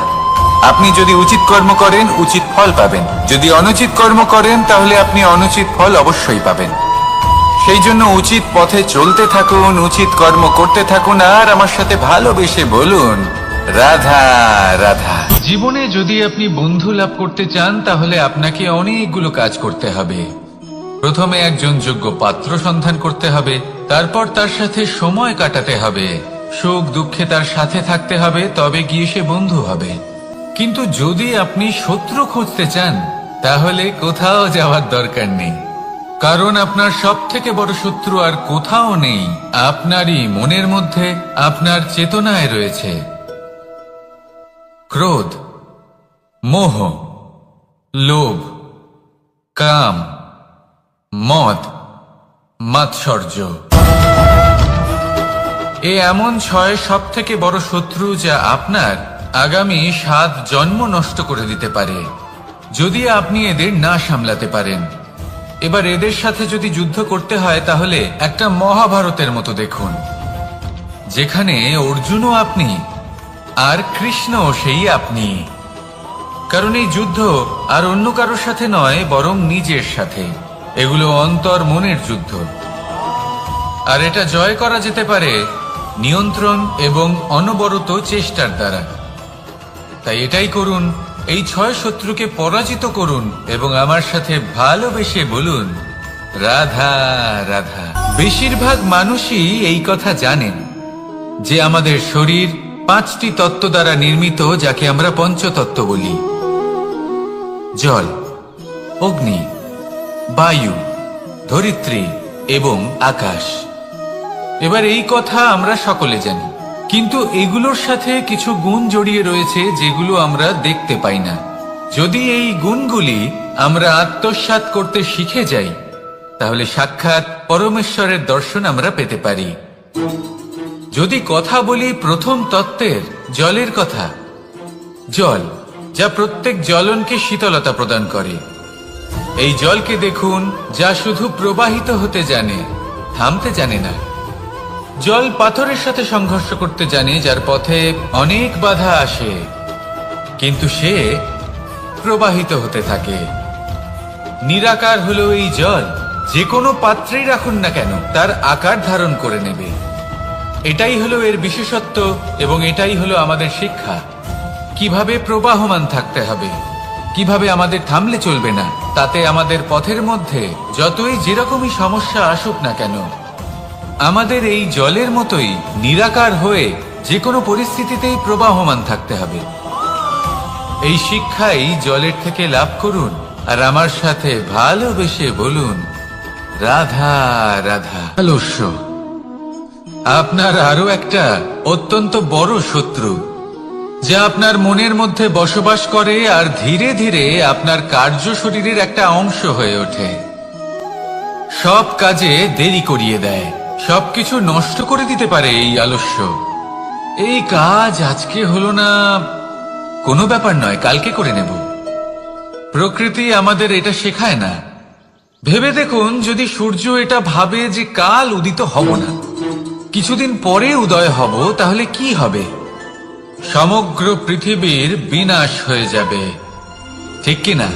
আপনি যদি উচিত কর্ম করেন, উচিত ফল পাবেন। যদি অনুচিত কর্ম করেন, তাহলে আপনি অনুচিত ফল অবশ্যই পাবেন। সেই জন্য উচিত পথে চলতে থাকুন, উচিত কর্ম করতে থাকুন, আর আমার সাথে ভালোবেসে বলুন, রাধা রাধা। জীবনে যদি আপনি বন্ধু লাভ করতে চান, তাহলে আপনাকে অনেকগুলো কাজ করতে হবে। প্রথমে একজন যোগ্য পাত্র সন্ধান করতে হবে, তারপর তার সাথে সময় কাটাতে হবে, সুখ দুঃখে তার সাথে থাকতে হবে, তবে গিয়ে সে বন্ধু হবে। কিন্তু যদি আপনি শত্রু খুঁজতে চান, তাহলে কোথাও যাওয়ার দরকার নেই। কারণ আপনার সব থেকে বড় শত্রু আর কোথাও নেই, আপনারই মনের মধ্যে, আপনার চেতনায় রয়েছে। ক্রোধ, মোহ, লোভ, কাম, মদ, মাৎসর্য। এ এমন 6 সব থেকে বড় শত্রু, যা আপনার আগামী 7 জন্ম নষ্ট করে দিতে পারে, যদি আপনি এদের না সামলাতে পারেন। এবার এদের সাথে যদি যুদ্ধ করতে হয়, তাহলে একটা মহাভারতের মতো দেখুন, যেখানে অর্জুনও আপনি আর কৃষ্ণও সেই আপনি। কারণ এই যুদ্ধ আর অন্য কারোর সাথে নয়, বরং নিজের সাথে। এগুলো অন্তর মনের যুদ্ধ, আর এটা জয় করা যেতে পারে নিয়ন্ত্রণ এবং অনবরত চেষ্টার দ্বারা। তাই এটাই করুন, এই 6 শত্রুকে পরাজিত করুন এবং আমার সাথে ভালোবেসে বলুন, রাধা রাধা। বেশিরভাগ মানুষই এই কথা জানেন যে আমাদের শরীর 5টি তত্ত্ব দ্বারা নির্মিত, যাকে আমরা পঞ্চতত্ত্ব বলি: জল, অগ্নি, বায়ু, ধরিত্রী এবং আকাশ। এবার এই কথা আমরা সকলে জানি, কিন্তু এগুলোর সাথে কিছু গুণ জড়িয়ে রয়েছে, যেগুলো আমরা দেখতে পাই না। যদি এই গুণগুলি আমরা আত্মসাৎ করতে শিখে যাই, তাহলে সাক্ষাৎ পরমেশ্বরের দর্শন আমরা পেতে পারি। যদি কথা বলি প্রথম তত্ত্বের, জলের কথা, জল যা প্রত্যেক জ্বলনকে শীতলতা প্রদান করে। এই জলকে দেখুন, যা শুধু প্রবাহিত হতে জানে, থামতে জানে না। জল পাথরের সাথে সংঘর্ষ করতে জানে, যার পথে অনেক বাধা আসে, কিন্তু সে প্রবাহিত হতে থাকে। নিরাকার হলো এই জল, যে কোনো পাত্রেই রাখুন না কেন, তার আকার ধারণ করে নেবে। এটাই হলো এর বিশেষত্ব, এবং এটাই হলো আমাদের শিক্ষা। কিভাবে প্রবাহমান থাকতে হবে, কিভাবে আমাদের থামলে চলবে না, তাতে আমাদের পথের মধ্যে যতই যেরকমই সমস্যা আসুক না কেন, আমাদের এই জলের মতোই নিরাকার হয়ে যে কোনো পরিস্থিতিতেই প্রবাহমান থাকতে হবে। এই শিক্ষাই জলের থেকে লাভ করুন, আর আমার সাথে ভালোবেসে বলুন, রাধা রাধা। আলস্য আপনার আরো একটা অত্যন্ত বড় শত্রু, যা আপনার মনের মধ্যে বসবাস করে আর ধীরে ধীরে আপনার কার্য শরীরের একটা অংশ হয়ে ওঠে। সব কাজে দেরি করিয়ে দেয়, সবকিছু নষ্ট করে দিতে পারে এই আলস্য। এই কাজ আজকে হলো না, কোনো ব্যাপার নয়, কালকে করে নেব। প্রকৃতি আমাদের এটা শেখায় না। ভেবে দেখুন, যদি সূর্য এটা ভাবে যে কাল উদিত হব না, কিছুদিন পরে উদয় হব, তাহলে কি হবে? সমগ্র পৃথিবীর বিনাশ হয়ে যাবে, ঠিক কিনা?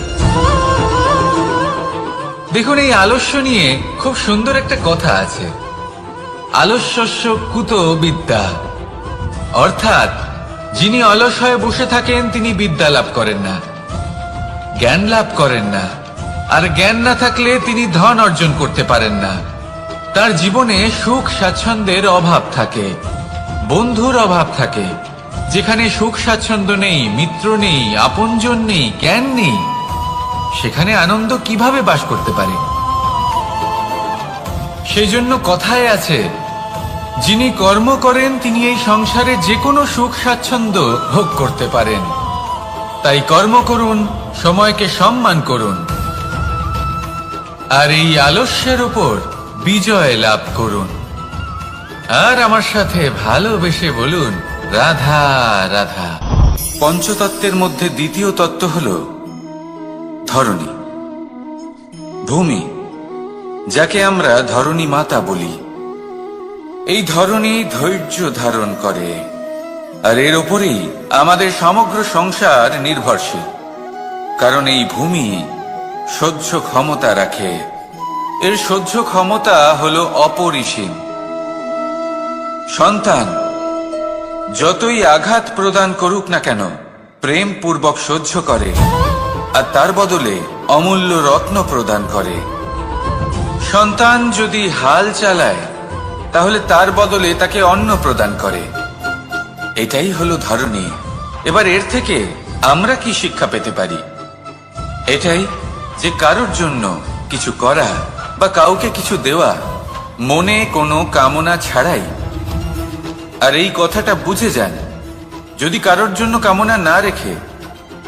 দেখুন, এই আলস্য নিয়ে খুব সুন্দর একটা কথা আছে, আলস্যস্য কুত বিদ্যা। অর্থাৎ যিনি অলস হয়ে বসে থাকেন তিনি বিদ্যা লাভ করেন না, জ্ঞান লাভ করেন না, আর জ্ঞান না থাকলে তিনি ধন অর্জন করতে পারেন না। তার জীবনে সুখ স্বাচ্ছন্দ্যের অভাব থাকে, বন্ধুর অভাব থাকে। যেখানে সুখ স্বাচ্ছন্দ্য নেই, মিত্র নেই, আপনজন নেই, জ্ঞান নেই, সেখানে আনন্দ কিভাবে বাস করতে পারে? সেই জন্য কথায় আছে, যিনি কর্ম করেন তিনি এই সংসারে যে কোনো সুখ স্বাচ্ছন্দ্য ভোগ করতে পারেন। তাই কর্ম করুন, সময়কে সম্মান করুন, আর এই আলস্যের উপর বিজয় লাভ করুন। আর আমার সাথে ভালোবেসে বলুন, রাধা রাধা। পঞ্চতত্ত্বের মধ্যে দ্বিতীয় তত্ত্ব হল ধরণী, ভূমি, যাকে আমরা ধরণী মাতা বলি। এই ধরণী ধৈর্য ধারণ করে, আর এর ওপরেই আমাদের সমগ্র সংসার নির্ভরশীল। কারণ এই ভূমি সহ্য ক্ষমতা রাখে, এর সহ্য ক্ষমতা হল অপরিসীম। সন্তান যতই আঘাত প্রদান করুক না কেন, প্রেম পূর্বক সহ্য করে, আর তার বদলে অমূল্য রত্ন প্রদান করে। সন্তান যদি হাল চালায়, তাহলে তার বদলে তাকে অন্ন প্রদান করে। এটাই হলো ধরণী। এবার এর থেকে আমরা কি শিক্ষা পেতে পারি? এটাই যে কারোর জন্য কিছু করা বা কাউকে কিছু দেওয়া মনে কোনো কামনা ছাড়াই। আর এই কথাটা বুঝে যান, যদি কারোর জন্য কামনা না রেখে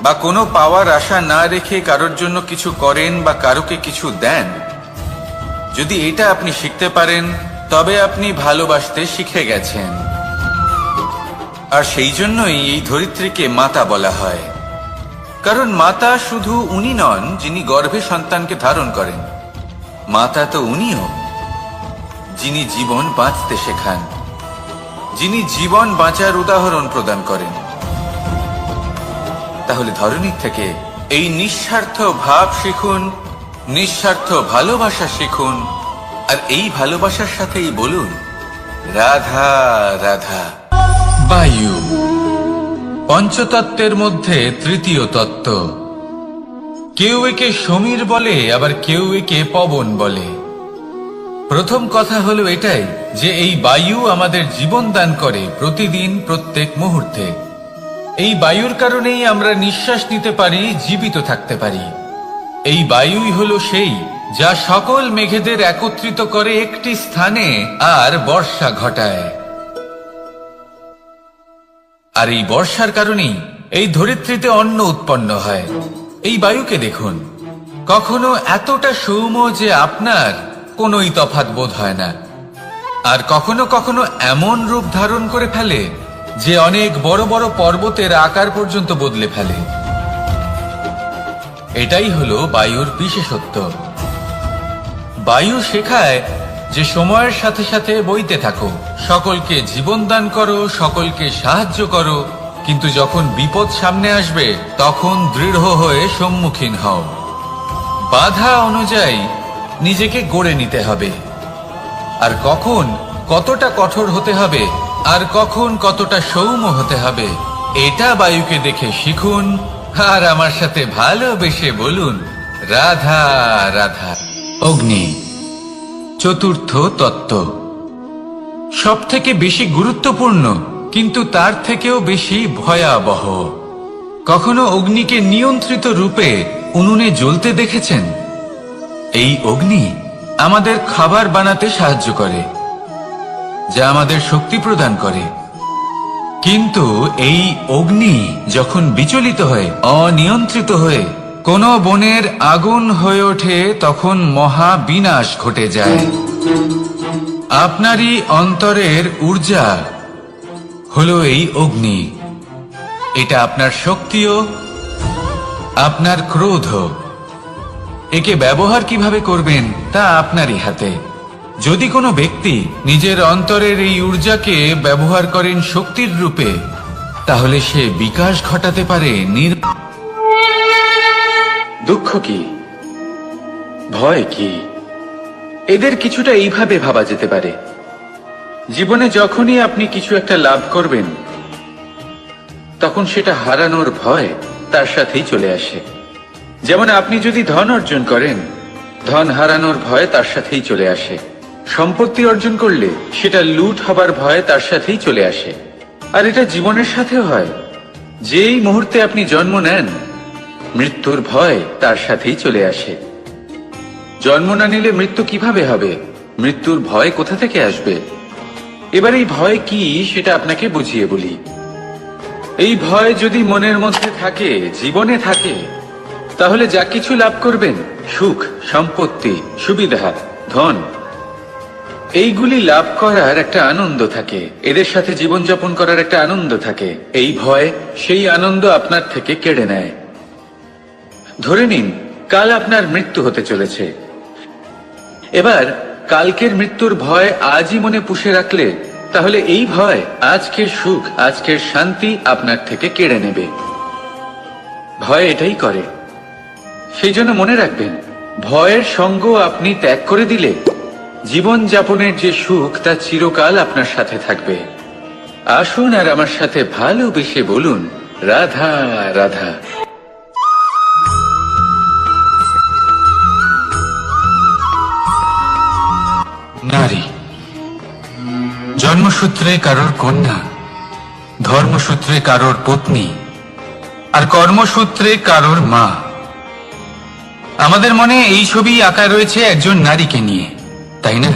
বা কোনো পাওয়ার আশা না রেখে কারোর জন্য কিছু করেন বা কারোকে কিছু দেন, যদি এটা আপনি শিখতে পারেন, তবে আপনি ভালোবাসতে শিখে গেছেন। আর সেই জন্যই এই ধরিত্রীকে মাতা বলা হয়। কারণ মাতা শুধু উনি নন যিনি গর্ভে সন্তানকে ধারণ করেন, মাতা তো উনিও যিনি জীবন বাঁচতে শেখান, যিনি জীবন বাঁচার উদাহরণ প্রদান করেন। তাহলে ধরণীর থেকে এই নিঃস্বার্থ ভাব শিখুন, নিঃস্বার্থ ভালোবাসা শিখুন, আর এই ভালোবাসার সাথেই বলুন, রাধা রাধা। বায়ু পঞ্চতত্ত্বের মধ্যে তৃতীয় তত্ত্ব। কেউ একে সমীর বলে, আবার কেউ একে পবন বলে। প্রথম কথা হলো এটাই যে এই বায়ু আমাদের জীবন দান করে প্রতিদিন, প্রত্যেক মুহূর্তে। এই বায়ুর কারণেই আমরা নিঃশ্বাস নিতে পারি, জীবিত থাকতে পারি। এই বায়ুই হলো সেই যা সকল মেঘেদের একত্রিত করে একটি স্থানে আর বর্ষা ঘটায়। আর এই বর্ষার কারণেই এই ধরিত্রীতে অন্ন উৎপন্ন হয়। এই বায়ুকে দেখুন, কখনো এতটা সৌম্য যে আপনার কোনোই তফাৎ বোধ হয় না, আর কখনো কখনো এমন রূপ ধারণ করে ফেলে যে অনেক বড় বড় পর্বতের আকার পর্যন্ত বদলে ফেলে। এটাই হলো বায়ুর বিশেষত্ব। বায়ু শেখায় যে সময়ের সাথে সাথে বইতে থাকো, সকলকে জীবন দান করো, সকলকে সাহায্য করো, কিন্তু যখন বিপদ সামনে আসবে তখন দৃঢ় হয়ে সম্মুখীন হও। বাধা অনুযায়ী নিজেকে গড়ে নিতে হবে, আর কখন কতটা কঠোর হতে হবে আর কখন কতটা সৌম্য হতে হবে, এটা বায়ুকে দেখে শিখুন। আর আমার সাথে ভালোবেসে বলুন, রাধা রাধা। অগ্নি চতুর্থ তত্ত্ব, সব থেকে বেশি গুরুত্বপূর্ণ কিন্তু তার থেকেও বেশি ভয়াবহ। কখনো অগ্নিকে নিয়ন্ত্রিত রূপে উনুনে জ্বলতে দেখেছেন? এই অগ্নি আমাদের খাবার বানাতে সাহায্য করে, যা আমাদের শক্তি প্রদান করে। কিন্তু এই অগ্নি যখন বিচলিত হয়ে, অনিয়ন্ত্রিত হয়ে কোন বনের আগুন হয়ে ওঠে, তখন মহা বিনাশ ঘটে যায়। আপনারই অন্তরের ঊর্জা হলো এই অগ্নি। এটা আপনার শক্তিও, আপনার ক্রোধ, একে ব্যবহার কিভাবে করবেন তা আপনারই হাতে। যদি কোনো ব্যক্তি নিজের অন্তরের এই ঊর্জাকে ব্যবহার করেন শক্তির রূপে, তাহলে সে বিকাশ ঘটাতে পারে। দুঃখ কি, ভয় কি, এদের কিছুটা এইভাবে ভাবা যেতে পারে। জীবনে যখনই আপনি কিছু একটা লাভ করবেন, তখন সেটা হারানোর ভয় তার সাথেই চলে আসে। যেমন আপনি যদি ধন অর্জন করেন, ধন হারানোর ভয় তার সাথেই চলে আসে। সম্পত্তি অর্জন করলে সেটা লুট হবার ভয় তার সাথেই চলে আসে। আর এটা জীবনের সাথেও হয়। যেই মুহূর্তে আপনি জন্ম নেন, মৃত্যুর ভয় তার সাথেই চলে আসে। জন্ম না নিলে মৃত্যু কিভাবে হবে? মৃত্যুর ভয় কোথা থেকে আসবে? এবার এই ভয় কি সেটা আপনাকে বুঝিয়ে বলি। এই ভয় যদি মনের মধ্যে থাকে, জীবনে থাকে, তাহলে যা কিছু লাভ করবেন, সুখ, সম্পত্তি, সুবিধা, ধন, এইগুলি লাভ করার একটা আনন্দ থাকে, এদের সাথে জীবনযাপন করার একটা আনন্দ থাকে। এই ভয় সেই আনন্দ আপনার থেকে কেড়ে নেয়। ধরে নিন কাল আপনার মৃত্যু হতে চলেছে। এবার কালকের মৃত্যুর ভয় আজই মনে পুষে রাখলে, তাহলে এই ভয় আজকের সুখ, আজকের শান্তি আপনার থেকে কেড়ে নেবে। ভয় এটাই করে। সেই জন্য মনে রাখবেন, ভয়ের সঙ্গ আপনি ত্যাগ করে দিলে জীবন যাপনের যে সুখ তা চিরকাল আপনার সাথে থাকবে। আসুন আর আমার সাথে ভালোবেসে বলুন, রাধা রাধা। নারী জন্মসূত্রে কারোর কন্যা, ধর্মসূত্রে কারোর পত্নী, আর কর্মসূত্রে কারোর মা। আমাদের মনে এই ছবি আঁকা রয়েছে একজন নারীকে নিয়ে, তাই না?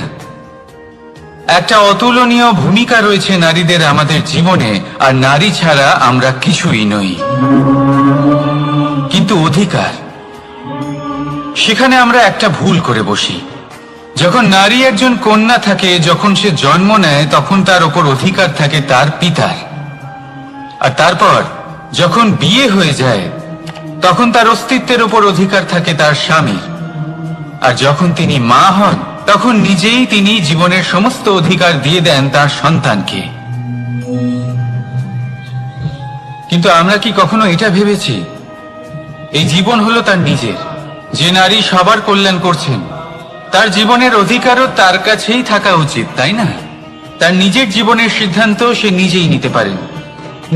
একটা অতুলনীয় ভূমিকা রয়েছে নারীদের আমাদের জীবনে, আর নারী ছাড়া আমরা কিছুই নই। কিন্তু অধিকার, সেখানে আমরা একটা ভুল করে বসি। যখন নারী একজন কন্যা থাকে, যখন সে জন্ম নেয়, তখন তার ওপর অধিকার থাকে তার পিতার। আর তারপর যখন বিয়ে হয়ে যায়, তখন তার অস্তিত্বের ওপর অধিকার থাকে তার স্বামীর। আর যখন তিনি মা হন, তখন নিজেই তিনি জীবনের সমস্ত অধিকার দিয়ে দেন তার সন্তানকে। কিন্তু আমরা কি কখনো এটা ভেবেছি, এই জীবন হলো তার নিজের? যে নারী সবার কল্যাণ করছেন, তার জীবনের অধিকারও তার কাছেই থাকা উচিত, তাই না? তার নিজের জীবনের সিদ্ধান্ত সে নিজেই নিতে পারেন,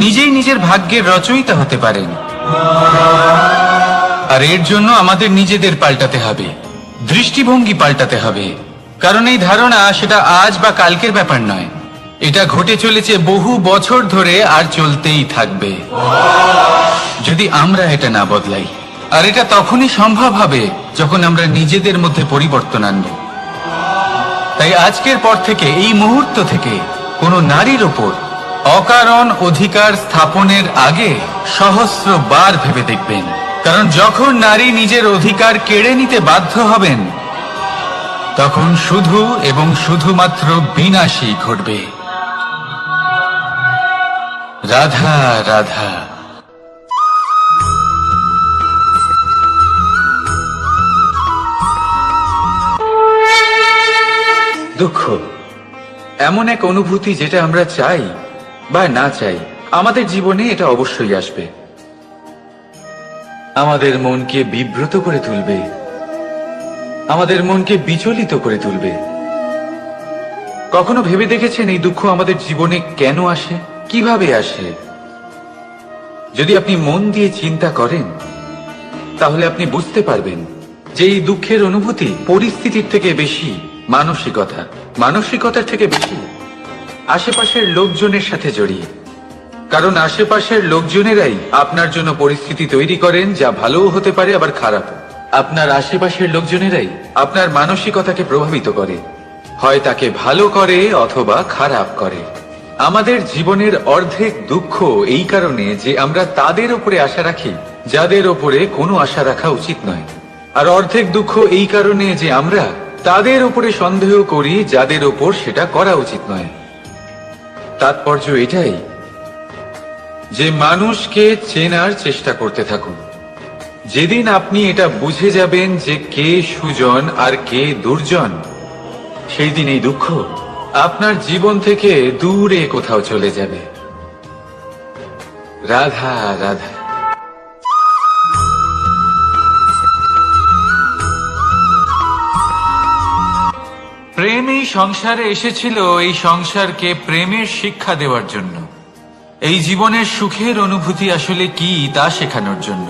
নিজেই নিজের ভাগ্যের রচয়িতা হতে পারেন। আর এর জন্য আমাদের নিজেদের পাল্টাতে হবে, দৃষ্টিভঙ্গি পাল্টাতে হবে। কারণ এই ধারণা সেটা আজ বা কালকের ব্যাপার নয়, এটা ঘটে চলেছে বহু বছর ধরে, আর চলতেই থাকবে যদি আমরা এটা না বদলাই। আর এটা তখনই সম্ভব হবে যখন আমরা নিজেদের মধ্যে পরিবর্তন আনব। তাই আজকের পর থেকে, এই মুহূর্ত থেকে, কোনো নারীর ওপর অকারণ অধিকার স্থাপনের আগে সহস্রবার ভেবে দেখবেন। কারণ যখন নারী নিজের অধিকার কেড়ে নিতে বাধ্য হবেন, তখন শুধু এবং শুধুমাত্র বিনাশই ঘটবে। রাধা রাধা। দুঃখ এমন এক অনুভূতি, যেটা আমরা চাই বা না চাই, আমাদের জীবনে এটা অবশ্যই আসবে। আমাদের মনকে বিব্রত করে তুলবে, আমাদের মনকে বিচলিত করে তুলবে। কখনো ভেবে দেখেছেন এই দুঃখ আমাদের জীবনে কেন আসে, কিভাবে আসে? যদি আপনি মন দিয়ে চিন্তা করেন, তাহলে আপনি বুঝতে পারবেন যে এই দুঃখের অনুভূতি পরিস্থিতির থেকে বেশি মানসিকতার থেকে বেশি আশেপাশের লোকজনের সাথে জড়িয়ে। কারণ আশেপাশের লোকজনেরাই আপনার জন্য পরিস্থিতি তৈরি করেন, যা ভালোও হতে পারে আবার খারাপ। আপনার আশেপাশের লোকজনেরাই আপনার মানসিকতাকে প্রভাবিত করে, হয় তাকে ভালো করে অথবা খারাপ করে। আমাদের জীবনের অর্ধেক দুঃখ এই কারণে যে আমরা তাদের উপরে আশা রাখি যাদের উপরে কোনো আশা রাখা উচিত নয়, আর অর্ধেক দুঃখ এই কারণে যে আমরা তাদের উপরে সন্দেহ করি যাদের উপর সেটা করা উচিত নয়। তাৎপর্য এটাই যে মানুষকে চেনার চেষ্টা করতে থাকুন, যেদিন আপনি এটা বুঝে যাবেন যে কে সুজন আর কে দুর্জন, সেই দিন এই দুঃখ আপনার জীবন থেকে দূরে কোথাও চলে যাবে। রাধা রাধা। প্রেম এই সংসারে এসেছিল এই সংসারকে প্রেমের শিক্ষা দেওয়ার জন্য, এই জীবনের সুখের অনুভূতি আসলে কি তা শেখানোর জন্য।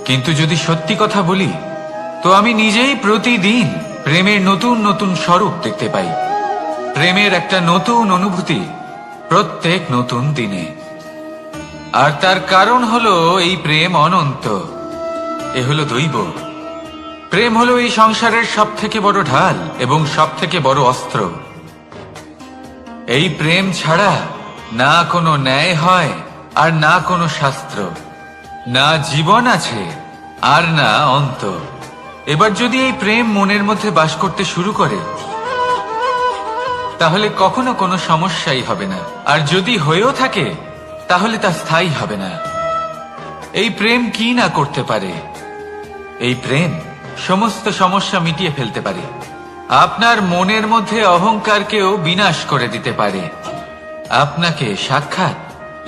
কিন্তু যদি সত্যি কথা বলি, তো আমি নিজেই প্রতিদিন প্রেমের নতুন নতুন স্বরূপ দেখতে পাই, প্রেমের একটা নতুন অনুভূতি প্রত্যেক নতুন দিনে। আর তার কারণ হলো এই প্রেম অনন্ত, এ হলো দৈব। প্রেম হলো এই সংসারের সব থেকে বড় ঢাল এবং সব থেকে বড় অস্ত্র। এই প্রেম ছাড়া না কোনো ন্যায় হয় আর না কোনো শাস্ত্র, না জীবন আছে আর না অন্ত। এবার যদি এই প্রেম মনের মধ্যে বাস করতে শুরু করে, তাহলে কখনো কোনো সমস্যাই হবে না, আর যদি হয়েও থাকে তাহলে তা স্থায়ী হবে না। এই প্রেম কি না করতে পারে? এই প্রেম সমস্ত সমস্যা মিটিয়ে ফেলতে পারে, আপনার মনের মধ্যে অহংকারকেও বিনাশ করে দিতে পারে, আপনাকে সাক্ষাৎ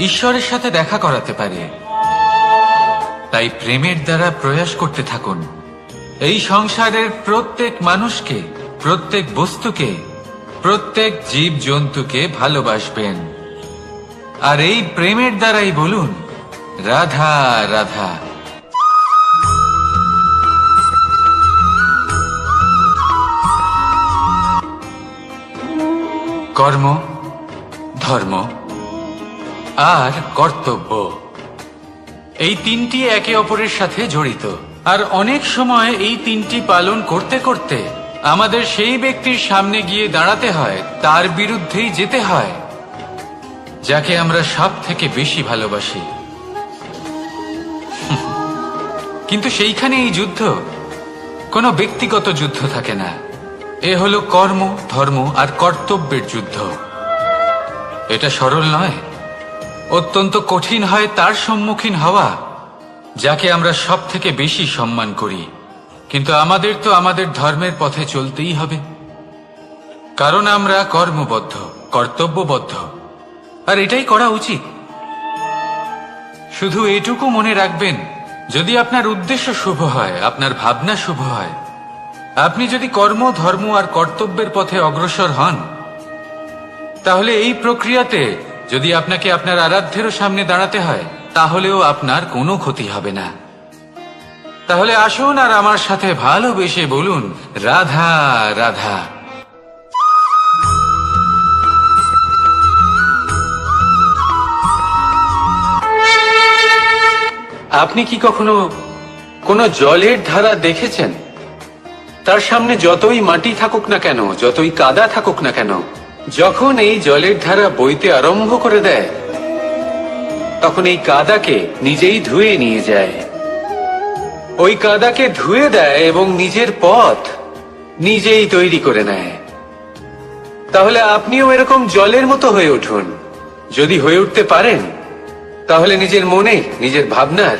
ঈশ্বরের সাথে দেখা করাতে পারে। তাই প্রেমের দ্বারা প্রয়াস করতে থাকুন, এই সংসারের প্রত্যেক মানুষকে, প্রত্যেক বস্তুকে, প্রত্যেক জীব জন্তুকে ভালোবাসবেন। আর এই প্রেমের দ্বারাই বলুন রাধা রাধা। কর্ম, ধর্ম আর কর্তব্য, এই তিনটি একে অপরের সাথে জড়িত। আর অনেক সময় এই তিনটি পালন করতে করতে আমাদের সেই ব্যক্তির সামনে গিয়ে দাঁড়াতে হয়, তার বিরুদ্ধেই যেতে হয়, যাকে আমরা সব থেকে বেশি ভালোবাসি। কিন্তু সেইখানে এই যুদ্ধ কোনো ব্যক্তিগত যুদ্ধ থাকে না, এ হলো কর্ম, ধর্ম আর কর্তব্যের যুদ্ধ। এটা সরল নয়, অত্যন্ত কঠিন হয় তার সম্মুখীন হওয়া যাকে আমরা সব থেকে বেশি সম্মান করি। কিন্তু আমাদের তো আমাদের ধর্মের পথে চলতেই হবে, কারণ আমরা কর্মবদ্ধ, কর্তব্যবদ্ধ, আর এটাই করা উচিত। শুধু এটুকু মনে রাখবেন, যদি আপনার উদ্দেশ্য শুভ হয়, আপনার ভাবনা শুভ হয়, আপনি যদি কর্ম, ধর্ম আর কর্তব্যের পথে অগ্রসর হন, তাহলে এই প্রক্রিয়াতে যদি আপনাকে আপনার আরাধ্যেরও সামনে দাঁড়াতে হয়, তাহলেও আপনার কোনো ক্ষতি হবে না। তাহলে আসুন আর আমার সাথে ভালোবেসে বলুন রাধা রাধা। আপনি কি কখনো কোনো জলের ধারা দেখেছেন? তার সামনে যতই মাটি থাকুক না কেন, যতই কাদা থাকুক না কেন, যখন এই জলের ধারা বইতে আরম্ভ করে দেয়, তখন এই কাদাকে নিজেই ধুয়ে নিয়ে যায়। ওই কাদাকে ধুয়ে দেয় এবং নিজের পথ নিজেই তৈরি করে নেয়। তাহলে আপনিও এরকম জলের মতো হয়ে উঠুন। যদি হয়ে উঠতে পারেন, তাহলে নিজের মনে, নিজের ভাবনার,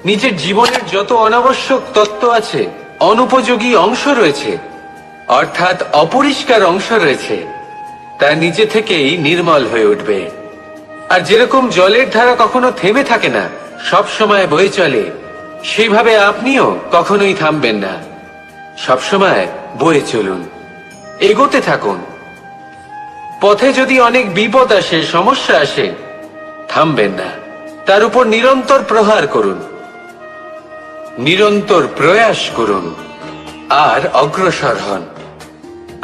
নিজের জীবনের যত অনাবশ্যক তত্ত্ব আছে, অনুপযোগী অংশ রয়েছে, অর্থাৎ অপরিষ্কার অংশ রয়েছে, তা নিজে থেকেই নির্মল হয়ে উঠবে। আর যেরকম জলের ধারা কখনো থেমে থাকে না, সব সময় বয়ে চলে, সেইভাবে আপনিও কখনোই থামবেন না। সবসময় বয়ে চলুন, এগোতে থাকুন। পথে যদি অনেক বিপদ আসে, সমস্যা আসে, থামবেন না, তার উপর নিরন্তর প্রহার করুন, নিরন্তর প্রয়াস করুন আর অগ্রসর হন।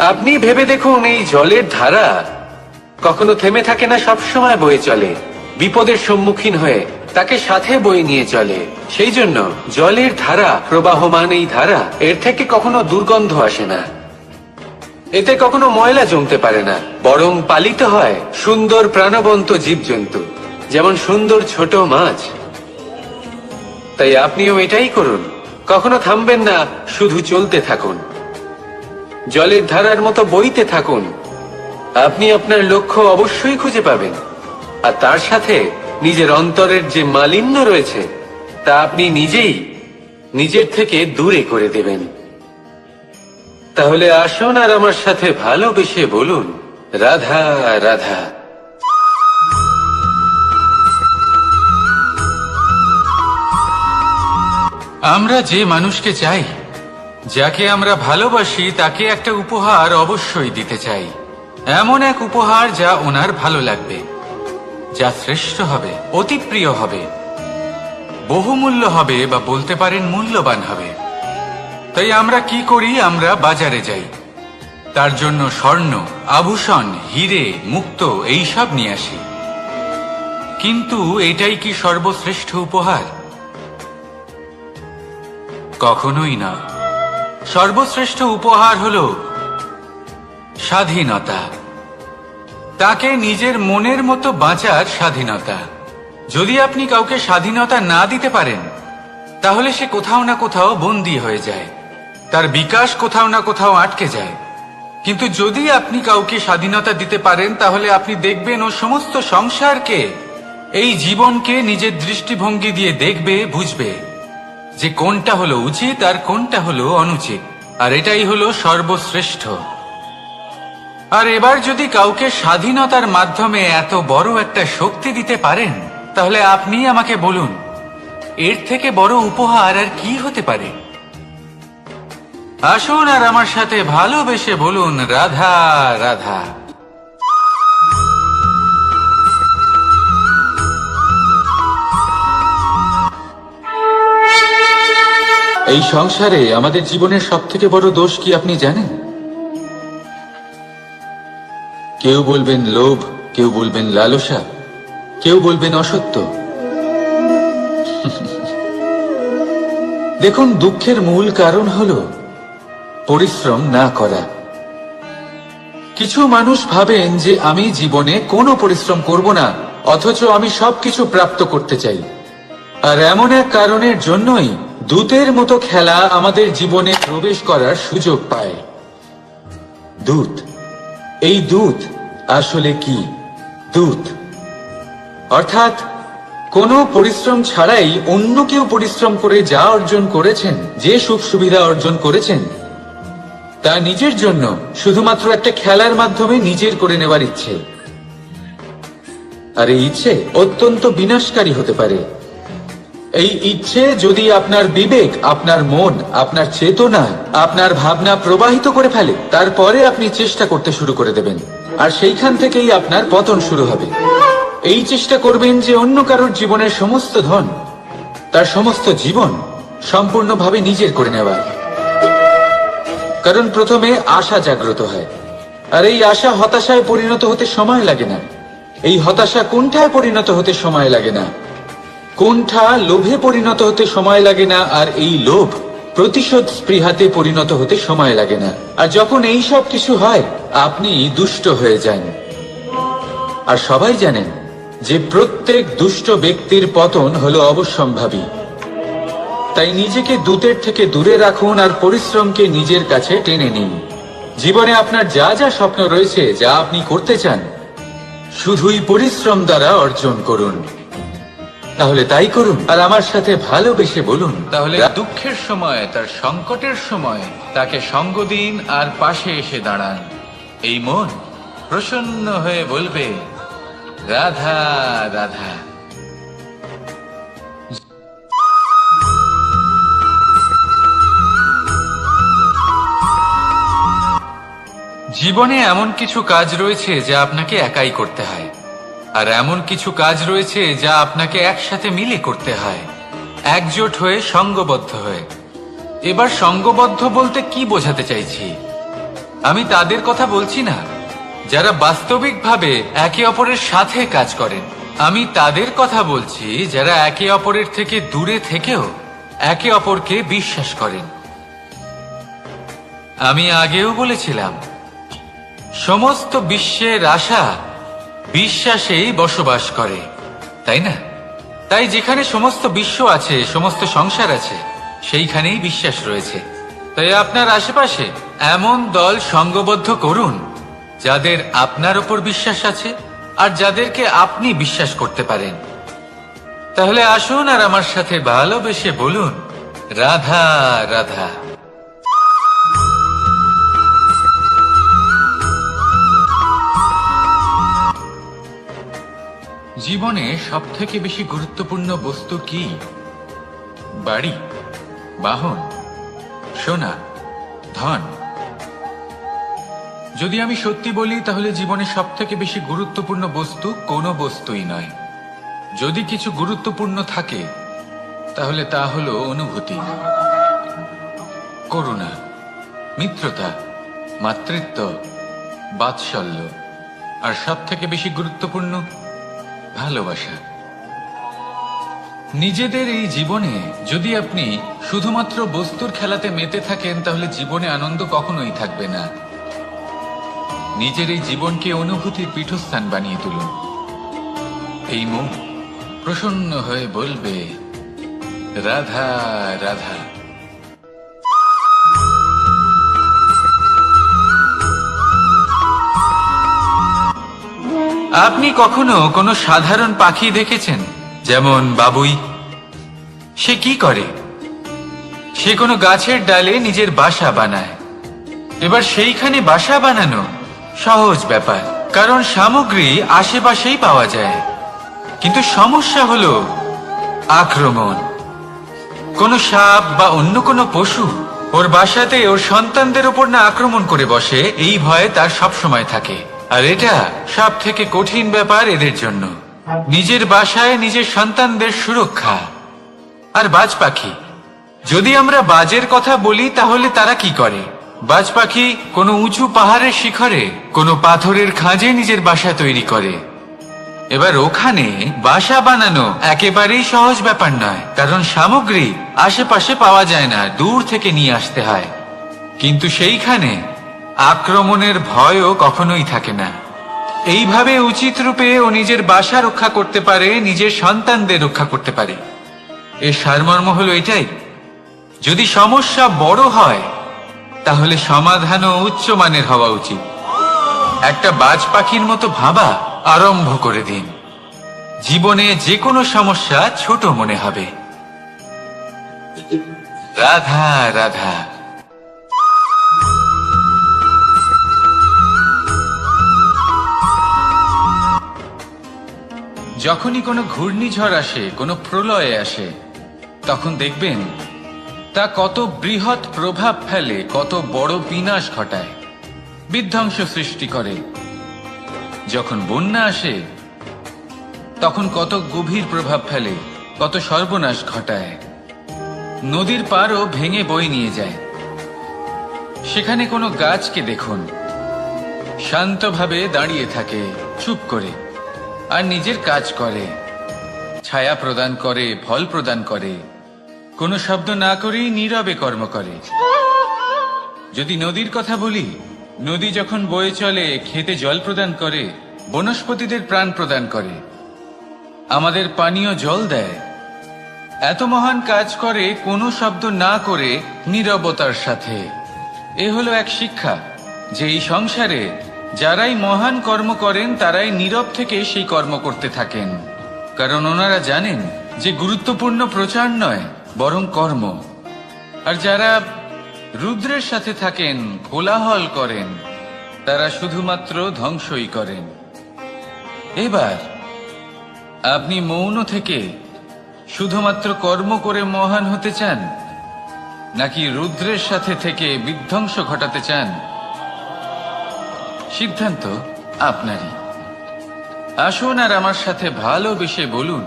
আপনি ভেবে দেখুন, এই জলের ধারা কখনো থেমে থাকে না, সবসময় বয়ে চলে, বিপদের সম্মুখীন হয়ে তাকে সাথে বয়ে নিয়ে চলে। সেই জন্য জলের ধারা, প্রবাহমান এই ধারা, এর থেকে কখনো দুর্গন্ধ আসে না, এতে কখনো ময়লা জমতে পারে না, বরং পালিত হয় সুন্দর প্রাণবন্ত জীবজন্তু, যেমন সুন্দর ছোট মাছ। তাই আপনিও এটাই করুন, কখনো থামবেন না, শুধু চলতে থাকুন, জলের ধারার মতো বইতে থাকুন। আপনি আপনার লক্ষ্য অবশ্যই খুঁজে পাবেন, আর তার সাথে নিজের অন্তরের যে মালিন্য রয়েছে তা আপনি নিজেই নিজের থেকে দূরে করে দেবেন। তাহলে আসুন আর আমার সাথে ভালোবেসে বলুন, রাধা রাধা। আমরা যে মানুষকে চাই, যাকে আমরা ভালোবাসি, তাকে একটা উপহার অবশ্যই দিতে চাই। এমন এক উপহার যা ওনার ভালো লাগবে, যা শ্রেষ্ঠ হবে, অতি প্রিয় হবে, বহুমূল্য হবে, বা বলতে পারেন মূল্যবান হবে। তাই আমরা কি করি? আমরা বাজারে যাই, তার জন্য স্বর্ণ, আভূষণ, হিরে, মুক্ত এইসব নিয়ে আসি। কিন্তু এটাই কি সর্বশ্রেষ্ঠ উপহার? কখনোই না। সর্বশ্রেষ্ঠ উপহার হলো স্বাধীনতা, তাকে নিজের মনের মতো বাঁচার স্বাধীনতা। যদি আপনি কাউকে স্বাধীনতা না দিতে পারেন, তাহলে সে কোথাও না কোথাও বন্দী হয়ে যায়, তার বিকাশ কোথাও না কোথাও আটকে যায়। কিন্তু যদি আপনি কাউকে স্বাধীনতা দিতে পারেন, তাহলে আপনি দেখবেন ও সমস্ত সংসারকে, এই জীবনকে নিজের দৃষ্টিভঙ্গি দিয়ে দেখবে, বুঝবে যে কোনটা হলো উচিত আর কোনটা হলো অনুচিত, আর এটাই হলো সর্বশ্রেষ্ঠ। আর এবার যদি কাউকে স্বাধীনতার মাধ্যমে এত বড় একটা শক্তি দিতে পারেন, তাহলে আপনি আমাকে বলুন, এর থেকে বড় উপহার আর কি হতে পারে? আসুন আর আমার সাথে ভালোবেসে বলুন, রাধা রাধা। এই সংসারে আমাদের জীবনের সবথেকে বড় দোষ কি আপনি জানেন? কেউ বলবেন লোভ, কেউ বলবেন লালসা, কেউ বলবেন অসত্য। দেখুন, দুঃখের মূল কারণ হলো পরিশ্রম না করা। কিছু মানুষ ভাবেন যে আমি জীবনে কোনো পরিশ্রম করব না, অথচ আমি সবকিছু প্রাপ্ত করতে চাই। আর এমন এক কারণের জন্যই দূতের মতো খেলা আমাদের জীবনে প্রবেশ করার সুযোগ পায়। দূত। এই দূত আসলে কি? দূত অর্থাৎ কোনো পরিশ্রম ছাড়াই অন্য কেউ পরিশ্রম করে যা অর্জন করেছেন, যে সুখ সুবিধা অর্জন করেছেন, তা নিজের জন্য শুধুমাত্র একটা খেলার মাধ্যমে নিজের করে নেওয়ার ইচ্ছে। আর এই ইচ্ছে অত্যন্ত বিনাশকারী হতে পারে। এই ইচ্ছে যদি আপনার বিবেক, আপনার মন, আপনার চেতনা, আপনার ভাবনা প্রবাহিত করে ফেলে, তারপরে আপনি চেষ্টা করতে শুরু করে দেবেন, আর সেইখান থেকেই আপনার পতন শুরু হবে। এই চেষ্টা করবেন যে অন্য কারোর জীবনের সমস্ত ধন, তার সমস্ত জীবন সম্পূর্ণভাবে নিজের করে নেওয়ার। কারণ প্রথমে আশা জাগ্রত হয়, আর এই আশা হতাশায় পরিণত হতে সময় লাগে না। এই হতাশা কুণ্ঠায় পরিণত হতে সময় লাগে না, কুণ্ঠা লোভে পরিণত হতে সময় লাগে না, আর এই লোভ প্রতিশোধ স্পৃহাতে পরিণত হতে সময় লাগে না। আর যখন এই সব কিছু হয়, আপনি দুষ্ট হয়ে যান। আর সবাই জানেন যে প্রত্যেক দুষ্ট ব্যক্তির পতন হলো অবশ্যম্ভাবী। তাই নিজেকে দূতের থেকে দূরে রাখুন আর পরিশ্রমকে নিজের কাছে টেনে নিন। জীবনে আপনার যা যা স্বপ্ন রয়েছে, যা আপনি করতে চান, শুধুই পরিশ্রম দ্বারা অর্জন করুন। তাহলে তাই করুন আর আমার সাথে ভালোবেসে বলুন, তাহলে দুঃখের সময়, তার সংকটের সময় তাকে সঙ্গ দিন আর পাশে এসে দাঁড়ান। এই মন প্রসন্ন হয়ে বলবে, রাধা রাধা। জীবনে এমন কিছু কাজ রয়েছে যা আপনাকে একাই করতে হয়, আর এমন কিছু কাজ রয়েছে যা আপনাকে একসাথে মিলে করতে হয়, একজোট হয়ে, সঙ্গবদ্ধ হয়ে। এবার সঙ্গবদ্ধ বলতে কি বোঝাতে চাইছি? আমি তাদের কথা বলছি না যারা বাস্তবিকভাবে একে অপরের সাথে কাজ করেন। আমি তাদের কথা বলছি যারা একে অপরের থেকে দূরে থেকেও একে অপরকে বিশ্বাস করেন। আমি আগেও বলেছিলাম, সমস্ত বিশ্বের আশা বিশ্বাসেই বসবাস করে, তাই না? তাই যেখানে সমস্ত বিশ্ব আছে, সমস্ত সংসার আছে, সেইখানেই বিশ্বাস রয়েছে। তাই আপনার আশেপাশে এমন দল সঙ্গবদ্ধ করুন যাদের আপনার ওপর বিশ্বাস আছে আর যাদেরকে আপনি বিশ্বাস করতে পারেন। তাহলে আসুন আর আমার সাথে ভালোবেসে বলুন, রাধা রাধা। জীবনে সব থেকে বেশি গুরুত্বপূর্ণ বস্তু কি? বাড়ি, বাহন, সোনা, ধন। যদি আমি সত্যি বলি তাহলে জীবনে সব থেকে বেশি গুরুত্বপূর্ণ বস্তু কোনো বস্তুই নয়। যদি কিছু গুরুত্বপূর্ণ থাকে তাহলে তা হলো অনুভূতি, করুণা, মিত্রতা, মাতৃত্ব, বাৎসল্য, আর সব থেকে বেশি গুরুত্বপূর্ণ ভালোবাসা। নিজেদের এই জীবনে যদি আপনি শুধুমাত্র বস্তুর খেলাতে মেতে থাকেন তাহলে জীবনে আনন্দ কখনোই থাকবে না। নিজের এই জীবনকে অনুভূতির পীঠস্থান বানিয়ে তুলুন। এই মুখ প্রসন্ন হয়ে বলবে, রাধা রাধা। আপনি কখনো কোনো সাধারণ পাখি দেখেছেন, যেমন বাবুই? সে কি করে? সে কোনো গাছের ডালে নিজের বাসা বানায়। এবার সেইখানে বাসা বানানো সহজ ব্যাপার, কারণ সামগ্রী আশেপাশেই পাওয়া যায়। কিন্তু সমস্যা হলো আক্রমণ। কোনো সাপ বা অন্য কোনো পশু ওর বাসাতে ওর সন্তানদের উপর না আক্রমণ করে বসে, এই ভয়ে তার সব সময় থাকে। আর এটা সব থেকে কঠিন ব্যাপার এদের জন্য, নিজের বাসায় নিজের সন্তানদের সুরক্ষা। আর বাজ পাখি, যদি আমরা বাজের কথা বলি তাহলে তারা কি করে? বাজ পাখি কোনো উঁচু পাহাড়ের শিখরে, কোনো পাথরের খাঁজে নিজের বাসা তৈরি করে। এবার ওখানে বাসা বানানো একেবারেই সহজ ব্যাপার নয়, কারণ সামগ্রী আশেপাশে পাওয়া যায় না, দূর থেকে নিয়ে আসতে হয়। কিন্তু সেইখানে আক্রমণের ভয়ও কখনোই থাকে না। এইভাবে উচিত রূপে ও নিজের বাসা রক্ষা করতে পারে, নিজের সন্তানদের রক্ষা করতে পারে। এর সারমর্ম হলো এটাই, যদি সমস্যা বড় হয় তাহলে সমাধানও উচ্চমানের হওয়া উচিত। একটা বাজ পাখির মতো ভাবা আরম্ভ করে দিন। জীবনে যে কোনো সমস্যা ছোট মনে হবে। রাধা রাধা। যখনই কোনো ঘূর্ণিঝড় আসে, কোনো প্রলয়ে আসে, তখন দেখবেন তা কত বৃহৎ প্রভাব ফেলে, কত বড় বিনাশ ঘটায়, বিধ্বংস সৃষ্টি করে। যখন বন্যা আসে তখন কত গভীর প্রভাব ফেলে, কত সর্বনাশ ঘটায়। নদীর পাড়ও ভেঙে বয়ে নিয়ে যায়। সেখানে কোনো গাছকে দেখুন, শান্তভাবে দাঁড়িয়ে থাকে, চুপ করে, আর নিজের কাজ করে, ছায়া প্রদান করে, ফল প্রদান করে, কোনো শব্দ না করেই নীরবে কর্ম করে। যদি নদীর কথা বলি, নদী যখন বয়ে চলে খেতে জল প্রদান করে, বনস্পতিদের প্রাণ প্রদান করে, আমাদের পানীয় জল দেয়। এত মহান কাজ করে কোনো শব্দ না করে, নীরবতার সাথে। এ হলো এক শিক্ষা যে এই সংসারে যারাই মহান কর্ম করেন তারাই নীরব থেকে সেই কর্ম করতে থাকেন, কারণ ওনারা জানেন যে গুরুত্বপূর্ণ প্রচার নয় বরং কর্ম। আর যারা রুদ্রের সাথে থাকেন, কোলাহল করেন, তারা শুধুমাত্র ধ্বংসই করেন। এবার আপনি মৌন থেকে শুধুমাত্র কর্ম করে মহান হতে চান, নাকি রুদ্রের সাথে থেকে বিধ্বংস ঘটাতে চান? সিদ্ধান্ত আপনারই। আসুন আর আমার সাথে ভালোবেসে বলুন,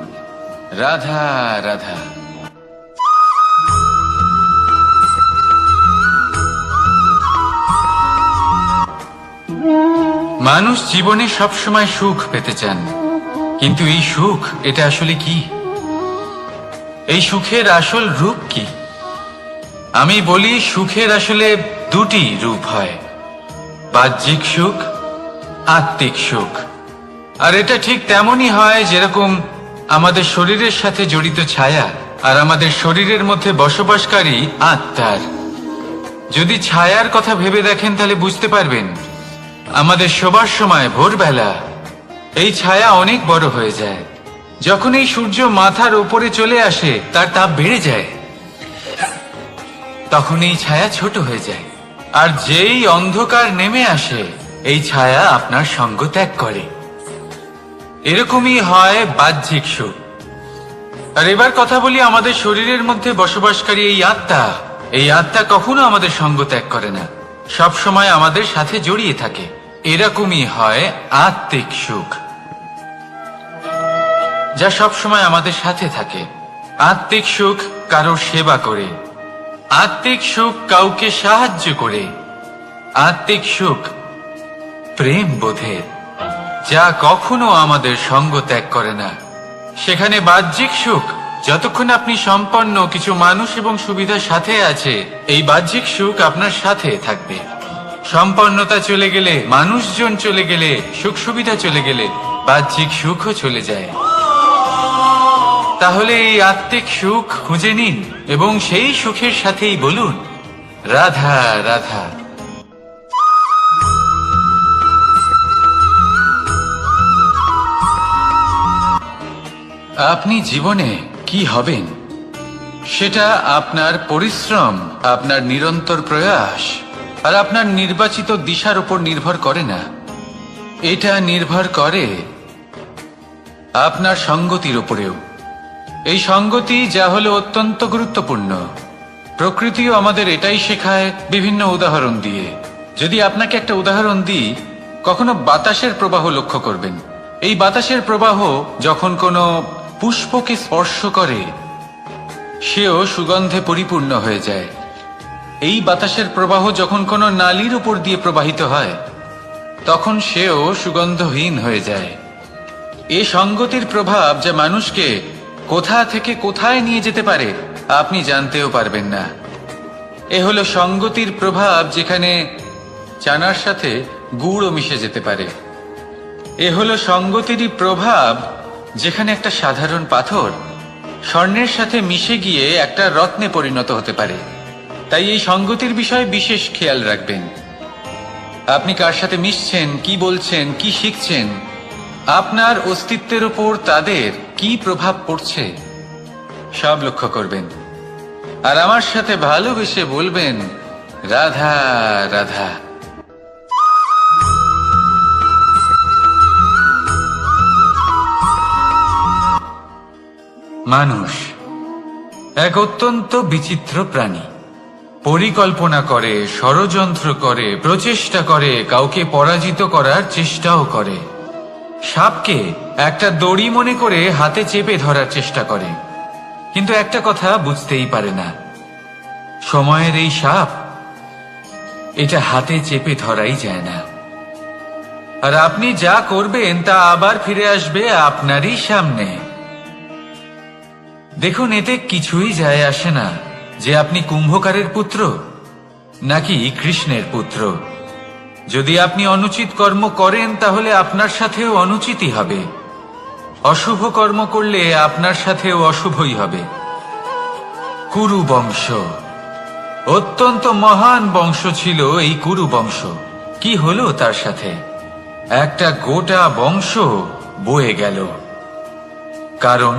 রাধা রাধা। মানুষ জীবনে সবসময় সুখ পেতে চান, কিন্তু এই সুখ এটা আসলে কি? এই সুখের আসল রূপ কি? আমি বলি, সুখের আসলে দুটি রূপ হয়, বাহ্যিক সুখ, আত্মিক সুখ। আর এটা ঠিক তেমনই হয় যেরকম আমাদের শরীরের সাথে জড়িত ছায়া আর আমাদের শরীরের মধ্যে বসবাসকারী আত্মার। যদি ছায়ার কথা ভেবে দেখেন তাহলে বুঝতে পারবেন, আমাদের শোবার সময় ভোরবেলা এই ছায়া অনেক বড় হয়ে যায়, যখন এই সূর্য মাথার উপরে চলে আসে তার তাপ বেড়ে যায়, তখন এই ছায়া ছোট হয়ে যায়। আর যেই অন্ধকার নেমে আসে এই ছায়া আপনার সঙ্গ ত্যাগ করে। এরকমই হয় বাহ্যিক সুখ। আর এবার কথা বলি আমাদের শরীরের মধ্যে বসবাসকারী এই আত্মা। এই আত্মা কখনো আমাদের সঙ্গ ত্যাগ করে না, সব সময় আমাদের সাথে জড়িয়ে থাকে। এরকমই হয় আত্মিক সুখ, যা সব সময় আমাদের সাথে থাকে। আত্মিক সুখ কারোর সেবা করে, আত্মিক সুখ কাউকে সাহায্য করে, আত্মিক সুখ প্রেম বোধের, যা কখনো আমাদের সঙ্গ ত্যাগ করে না। সেখানে বাহ্যিক সুখ, যতক্ষণ আপনি সম্পন্ন কিছু মানুষ এবং সুবিধার সাথে আছে, এই বাহ্যিক সুখ আপনার সাথে থাকবে। সম্পন্নতা চলে গেলে, মানুষজন চলে গেলে, সুখ সুবিধা চলে গেলে বাহ্যিক সুখও চলে যায়। তাহলে এই আত্মিক সুখ খুঁজে নিন এবং সেই সুখের সাথেই বলুন, রাধা রাধা। আপনি জীবনে কি হবেন সেটা আপনার পরিশ্রম, আপনার নিরন্তর প্রয়াস আর আপনার নির্বাচিত দিশার উপর নির্ভর করে না। এটা নির্ভর করে আপনার সঙ্গতির উপরেও। এই সঙ্গতি যা হলো অত্যন্ত গুরুত্বপূর্ণ। প্রকৃতিও আমাদের এটাই শেখায় বিভিন্ন উদাহরণ দিয়ে। যদি আপনাকে একটা উদাহরণ দিই, কখনো বাতাসের প্রবাহ লক্ষ্য করবেন। এই বাতাসের প্রবাহ যখন কোনো পুষ্পকে স্পর্শ করে, সেও সুগন্ধে পরিপূর্ণ হয়ে যায়। এই বাতাসের প্রবাহ যখন কোনো নালীর উপর দিয়ে প্রবাহিত হয়, তখন সেও সুগন্ধহীন হয়ে যায়। এই সঙ্গতির প্রভাব যা মানুষকে কোথা থেকে কোথায় নিয়ে যেতে পারে আপনি জানতেও পারবেন না। এ হলো সঙ্গতির প্রভাব, যেখানে চানার সাথে গুড়ও মিশে যেতে পারে। এ হলো সঙ্গতিরই প্রভাব, যেখানে একটা সাধারণ পাথর স্বর্ণের সাথে মিশে গিয়ে একটা রত্নে পরিণত হতে পারে। তাই এই সঙ্গতির বিষয়ে বিশেষ খেয়াল রাখবেন। আপনি কার সাথে মিশছেন, কি বলছেন, কি শিখছেন, আপনার অস্তিত্বের উপর তাদের কি প্রভাব পড়ছে, সব লক্ষ্য করবেন। আর আমার সাথে ভালোবেসে বলবেন, রাধা রাধা। মানুষ এক অত্যন্ত বিচিত্র প্রাণী। পরিকল্পনা করে, ষড়যন্ত্র করে, প্রচেষ্টা করে, কাউকে পরাজিত করার চেষ্টাও করে। সাপকে একটা দড়ি মনে করে হাতে চেপে ধরার চেষ্টা করে, কিন্তু একটা কথা বুঝতেই পারে না, সময়ের এই সাপ, এটা হাতে চেপে ধরাই যায় না। আর আপনি যা করবেন তা আবার ফিরে আসবে আপনারই সামনে। দেখুন, এতে কিছুই যায় আসে না যে আপনি কুম্ভকারের পুত্র নাকি কৃষ্ণের পুত্র। যদি আপনি অনুচিত কর্ম করেন তাহলে আপনার সাথেও অনুচিতই হবে। অশুভ কর্ম করলে আপনার সাথেও অশুভই হবে। কুরু বংশ অত্যন্ত মহান বংশ ছিল। এই কুরু বংশ কি হলো তার সাথে? একটা গোটা বংশ বয়ে গেল, কারণ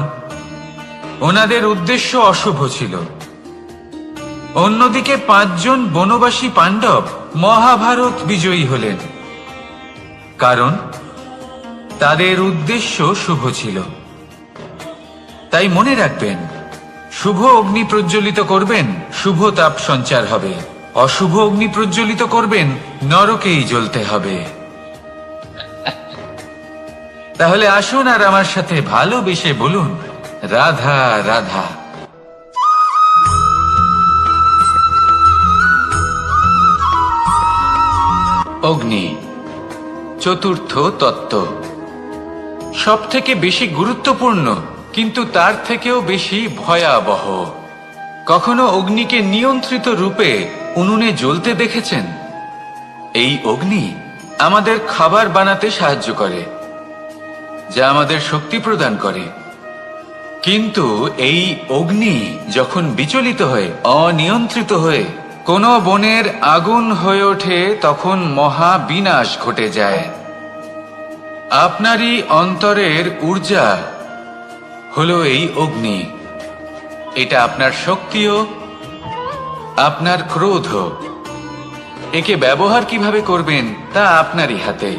ওনাদের উদ্দেশ্য অশুভ ছিল। অন্যদিকে 5 জন বনবাসী পাণ্ডব মহাভারত বিজয়ী হলেন, কারণ তাদের উদ্দেশ্য শুভ ছিল। তাই মনে রাখবেন, শুভ অগ্নি প্রজ্বলিত করবেন, শুভ তাপ সঞ্চার হবে। অশুভ অগ্নি প্রজ্বলিত করবেন, নরকেই জ্বলতে হবে। তাহলে আসুন আর আমার সাথে ভালোবেসে বলুন, রাধা রাধা। অগ্নি চতুর্থ তত্ত্ব, সব থেকে বেশি গুরুত্বপূর্ণ কিন্তু তার থেকেও বেশি ভয়াবহ। কখনো অগ্নিকে নিয়ন্ত্রিত রূপে উনুনে জ্বলতে দেখেছেন? এই অগ্নি আমাদের খাবার বানাতে সাহায্য করে, যা আমাদের শক্তি প্রদান করে। কিন্তু এই অগ্নি যখন বিচলিত হয়ে, অনিয়ন্ত্রিত হয়ে কোন বনের আগুন হয়ে ওঠে, তখন মহা বিনাশ ঘটে যায়। আপনারই অন্তরের ঊর্জা হলো এই অগ্নি। এটা আপনার শক্তিও, আপনার ক্রোধও। একে ব্যবহার কিভাবে করবেন তা আপনারই হাতে।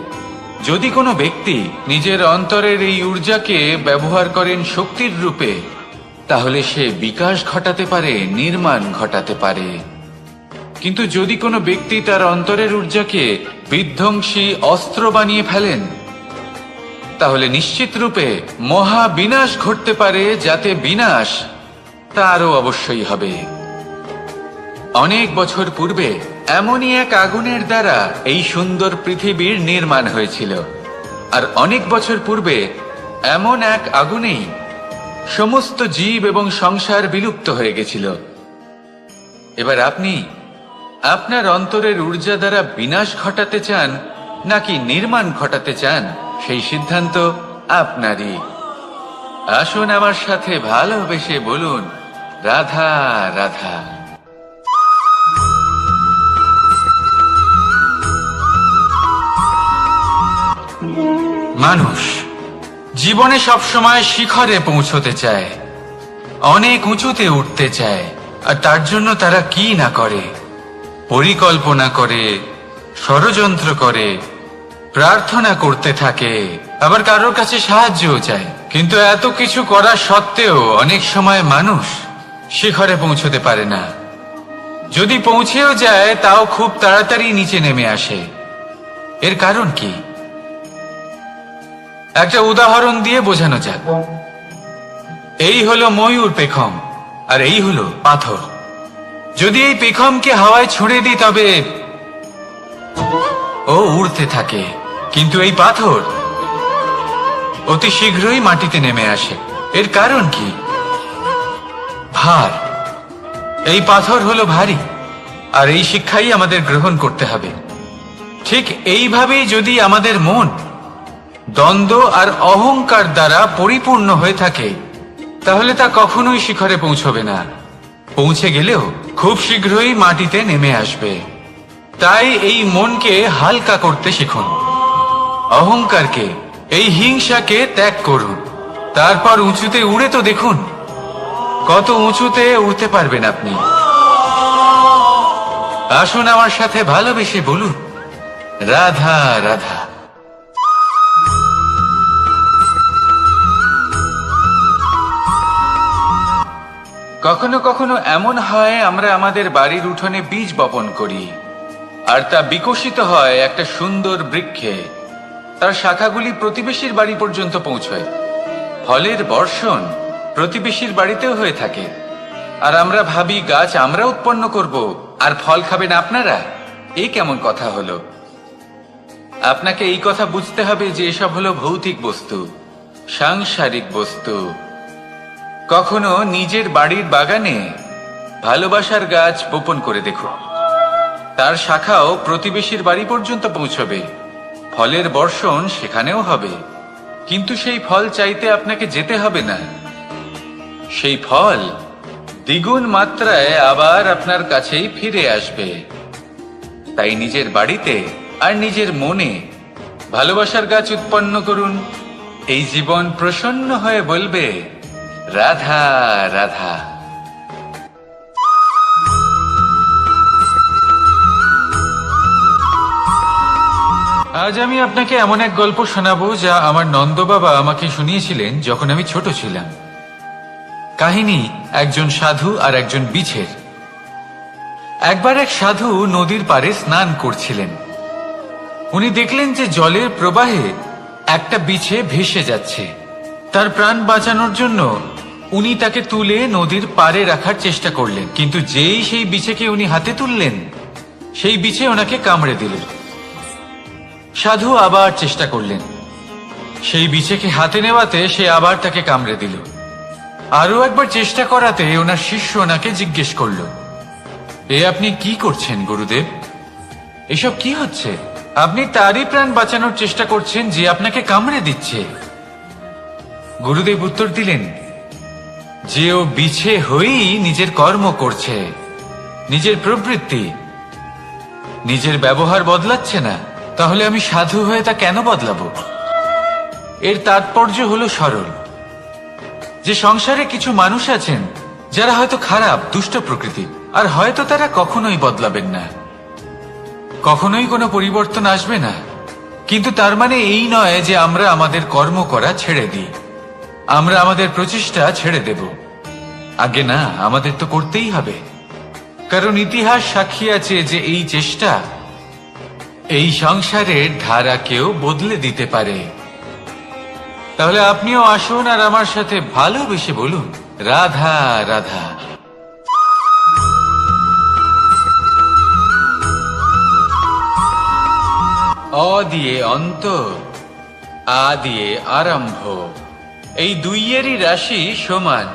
যদি কোনো ব্যক্তি নিজের অন্তরের এই ঊর্জাকে ব্যবহার করেন শক্তির রূপে, তাহলে সে বিকাশ ঘটাতে পারে, নির্মাণ ঘটাতে পারে। কিন্তু যদি কোনো ব্যক্তি তার অন্তরের ঊর্জাকে বিধ্বংসী অস্ত্র বানিয়ে ফেলেন, তাহলে নিশ্চিত রূপে মহা বিনাশ ঘটতে পারে, যাতে বিনাশ তারও অবশ্যই হবে। অনেক বছর পূর্বে এমনই এক আগুনের দ্বারা এই সুন্দর পৃথিবীর নির্মাণ হয়েছিল। আর অনেক বছর পূর্বে এমন এক আগুনেই সমস্ত জীব এবং সংসার বিলুপ্ত হয়ে গেছিল। এবার আপনি আপনার অন্তরের ঊর্জা দ্বারা বিনাশ ঘটাতে চান নাকি নির্মাণ ঘটাতে চান, সেই সিদ্ধান্ত আপনারই। আসুন আমার সাথে ভালোবেসে বলুন, রাধা রাধা। মানুষ জীবনে সবসময় শিখরে পৌঁছতে চায়, অনেক উঁচুতে উঠতে চায়। আর তার জন্য তারা কি না করে, পরিকল্পনা করে, ষড়যন্ত্র করে, প্রার্থনা করতে থাকে, আবার কারোর কাছে সাহায্যও চায়। কিন্তু এত কিছু করা সত্ত্বেও অনেক সময় মানুষ শিখরে পৌঁছতে পারে না। যদি পৌঁছেও যায় তাও খুব তাড়াতাড়ি নিচে নেমে আসে। এর কারণ কি? একটা উদাহরণ দিয়ে বোঝানো যাক। এই হলো ময়ূর পেখম, আর এই হলো পাথর। যদি এই পেখমকে হাওয়ায় ছুঁড়ে দিই তবে ও উড়তে থাকে, কিন্তু এই পাথর অতি শীঘ্রই মাটিতে নেমে আসে। এর কারণ কি? ভার। এই পাথর হলো ভারী, আর এই শিক্ষাই আমাদের গ্রহণ করতে হবে। ঠিক এইভাবেই যদি আমাদের মন দ্বন্দ্ব আর অহংকার দ্বারা পরিপূর্ণ হয়ে থাকে, তাহলে তা কখনোই শিখরে পৌঁছবে না। পৌঁছে গেলেও খুব শীঘ্রই মাটিতে নেমে আসবে। তাই এই মনকে হালকা করতে শিখুন, অহংকারকে, এই হিংসাকে ত্যাগ করুন। তারপর উঁচুতে উড়ে তো দেখুন কত উঁচুতে উড়তে পারবেন আপনি। আসুন আমার সাথে ভালোবেসে বলুন, রাধা রাধা। কখনো কখনো এমন হয় আমরা আমাদের বাড়ির উঠোনে বীজ বপন করি, আর তা বিকশিত হয় একটা সুন্দর বৃক্ষে। তার শাখাগুলি প্রতিবেশীর বাড়ি পর্যন্ত পৌঁছয়। ফলের বর্ষণ প্রতিবেশীর বাড়িতেও হয়ে থাকে। আর আমরা ভাবি গাছ আমরা উৎপন্ন করব আর ফল খাবেন আপনারা। এই কেমন কথা হলো? আপনাকে এই কথা বুঝতে হবে যে এসব হলো ভৌতিক বস্তু, সাংসারিক বস্তু। কখনো নিজের বাড়ির বাগানে ভালোবাসার গাছ বপন করে দেখুন। তার শাখাও প্রতিবেশীর বাড়ি পর্যন্ত পৌঁছবে, ফলের বর্ষণ সেখানেও হবে। কিন্তু সেই ফল চাইতে আপনাকে যেতে হবে না, সেই ফল দ্বিগুণ মাত্রায় আবার আপনার কাছেই ফিরে আসবে। তাই নিজের বাড়িতে আর নিজের মনে ভালোবাসার গাছ উৎপন্ন করুন। এই জীবন প্রসন্ন হয়ে বলবে, রাধা রাধা। আজ আমি আপনাকে এমন এক গল্প শোনাবো যা আমার নন্দ বাবা আমাকে শুনিয়েছিলেন যখন আমি ছোট ছিলাম। কাহিনী একজন সাধু আর একজন বিছের। একবার এক সাধু নদীর পাড়ে স্নান করছিলেন। উনি দেখলেন যে জলের প্রবাহে একটা বিছে ভেসে যাচ্ছে। তার প্রাণ বাঁচানোর জন্য উনি তাকে তুলে নদীর পাড়ে রাখার চেষ্টা করলেন। কিন্তু যেই সেই বিছেকে উনি হাতে তুললেন, সেই বিছে ওনাকে কামড়ে দিল। সাধু আবার চেষ্টা করলেন, সেই বিছেকে হাতে নেওয়াতে সে আবার তাকে কামড়ে দিল। আরো একবার চেষ্টা করাতে ওনার শিষ্য ওনাকে জিজ্ঞেস করলো, এ আপনি কি করছেন গুরুদেব? এসব কি হচ্ছে? আপনি তারই প্রাণ বাঁচানোর চেষ্টা করছেন যে আপনাকে কামড়ে দিচ্ছে। গুরুদেব উত্তর দিলেন যে ও বিছে হয়েই নিজের কর্ম করছে, নিজের প্রবৃত্তি, নিজের ব্যবহার বদলাচ্ছে না। তাহলে আমি সাধু হয়ে তা কেন বদলাবো? এর তাৎপর্য হলো সরল। যে সংসারে কিছু মানুষ আছেন যারা হয়তো খারাপ, দুষ্ট প্রকৃতির, আর হয়তো তারা কখনোই বদলাবেন না, কখনোই কোনো পরিবর্তন আসবে না। কিন্তু তার মানে এই নয় যে আমরা আমাদের কর্ম করা ছেড়ে দিই, আমরা আমাদের প্রচেষ্টা ছেড়ে দেব। আগে না, আমাদের তো করতেই হবে, কারণ ইতিহাস সাক্ষী আছে যে এই চেষ্টা এই সংসারের ধারাকেও বদলে দিতে পারে। তাহলে আপনিও আসুন আর আমার সাথে ভালোবেসে বলুন, রাধা রাধা। অ দিয়ে অন্ত, আ দিয়ে আরম্ভ, এই দুইয়েরই রাশি সমান।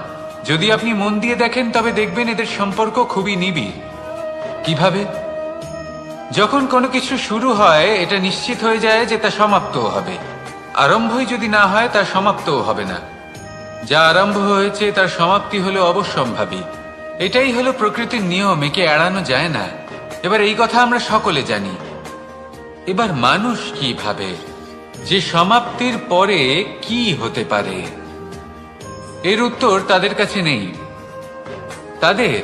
যদি আপনি মন দিয়ে দেখেন তবে দেখবেন এদের সম্পর্ক খুবই নিবিড়। কিভাবে? যখন কোনো কিছু শুরু হয় এটা নিশ্চিত হয়ে যায় যে তা সমাপ্তও হবে। আরম্ভই যদি না হয় তার সমাপ্তও হবে না। যা আরম্ভ হয়েছে তার সমাপ্তি হলো অবশ্যম্ভাবী। এটাই হলো প্রকৃতির নিয়ম, একে এড়ানো যায় না। এবার এই কথা আমরা সকলে জানি। এবার মানুষ কি ভাবে যে সমাপ্তির পরে কি হতে পারে, এর উত্তর তাদের কাছে নেই। তাদের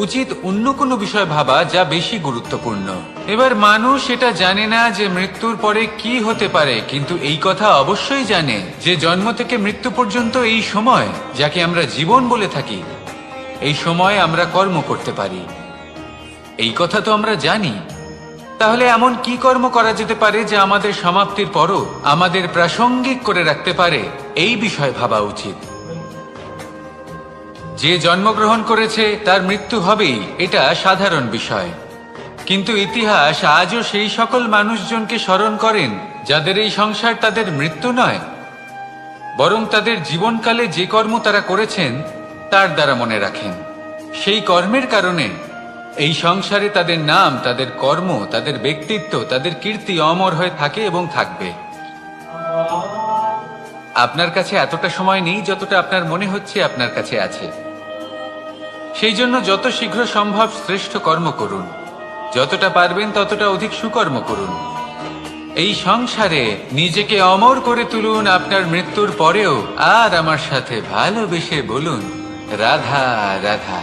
উচিত অন্য কোনো বিষয় ভাবা যা বেশি গুরুত্বপূর্ণ। এবার মানুষ এটা জানে না যে মৃত্যুর পরে কি হতে পারে, কিন্তু এই কথা অবশ্যই জানে যে জন্ম থেকে মৃত্যু পর্যন্ত এই সময়, যাকে আমরা জীবন বলে থাকি, এই সময় আমরা কর্ম করতে পারি। এই কথা তো আমরা জানি। তাহলে এমন কি কর্ম করা যেতে পারে যা আমাদের সমাপ্তির পরও আমাদের প্রাসঙ্গিক করে রাখতে পারে, এই বিষয় ভাবা উচিত। যে জন্মগ্রহণ করেছে তার মৃত্যু হবেই, এটা সাধারণ বিষয়। কিন্তু ইতিহাস আজও সেই সকল মানুষজনকে স্মরণ করেন যাদের এই সংসার তাদের মৃত্যু নয়, বরং তাদের জীবনকালে যে কর্ম তারা করেছেন তার দ্বারা মনে রাখেন। সেই কর্মের কারণে এই সংসারে তাদের নাম, তাদের কর্ম, তাদের ব্যক্তিত্ব, তাদের কীর্তি অমর হয়ে থাকে এবং থাকবে। আপনার কাছে এতটা সময় নেই যতটা আপনার মনে হচ্ছে আপনার কাছে আছে। সেই জন্য যত শীঘ্র সম্ভব শ্রেষ্ঠ কর্ম করুন, যতটা পারবেন ততটা অধিক সুকর্ম করুন। এই সংসারে নিজেকে অমর করে তুলুন আপনার মৃত্যুর পরেও। আর আমার সাথে ভালোবেসে বলুন, রাধা রাধা।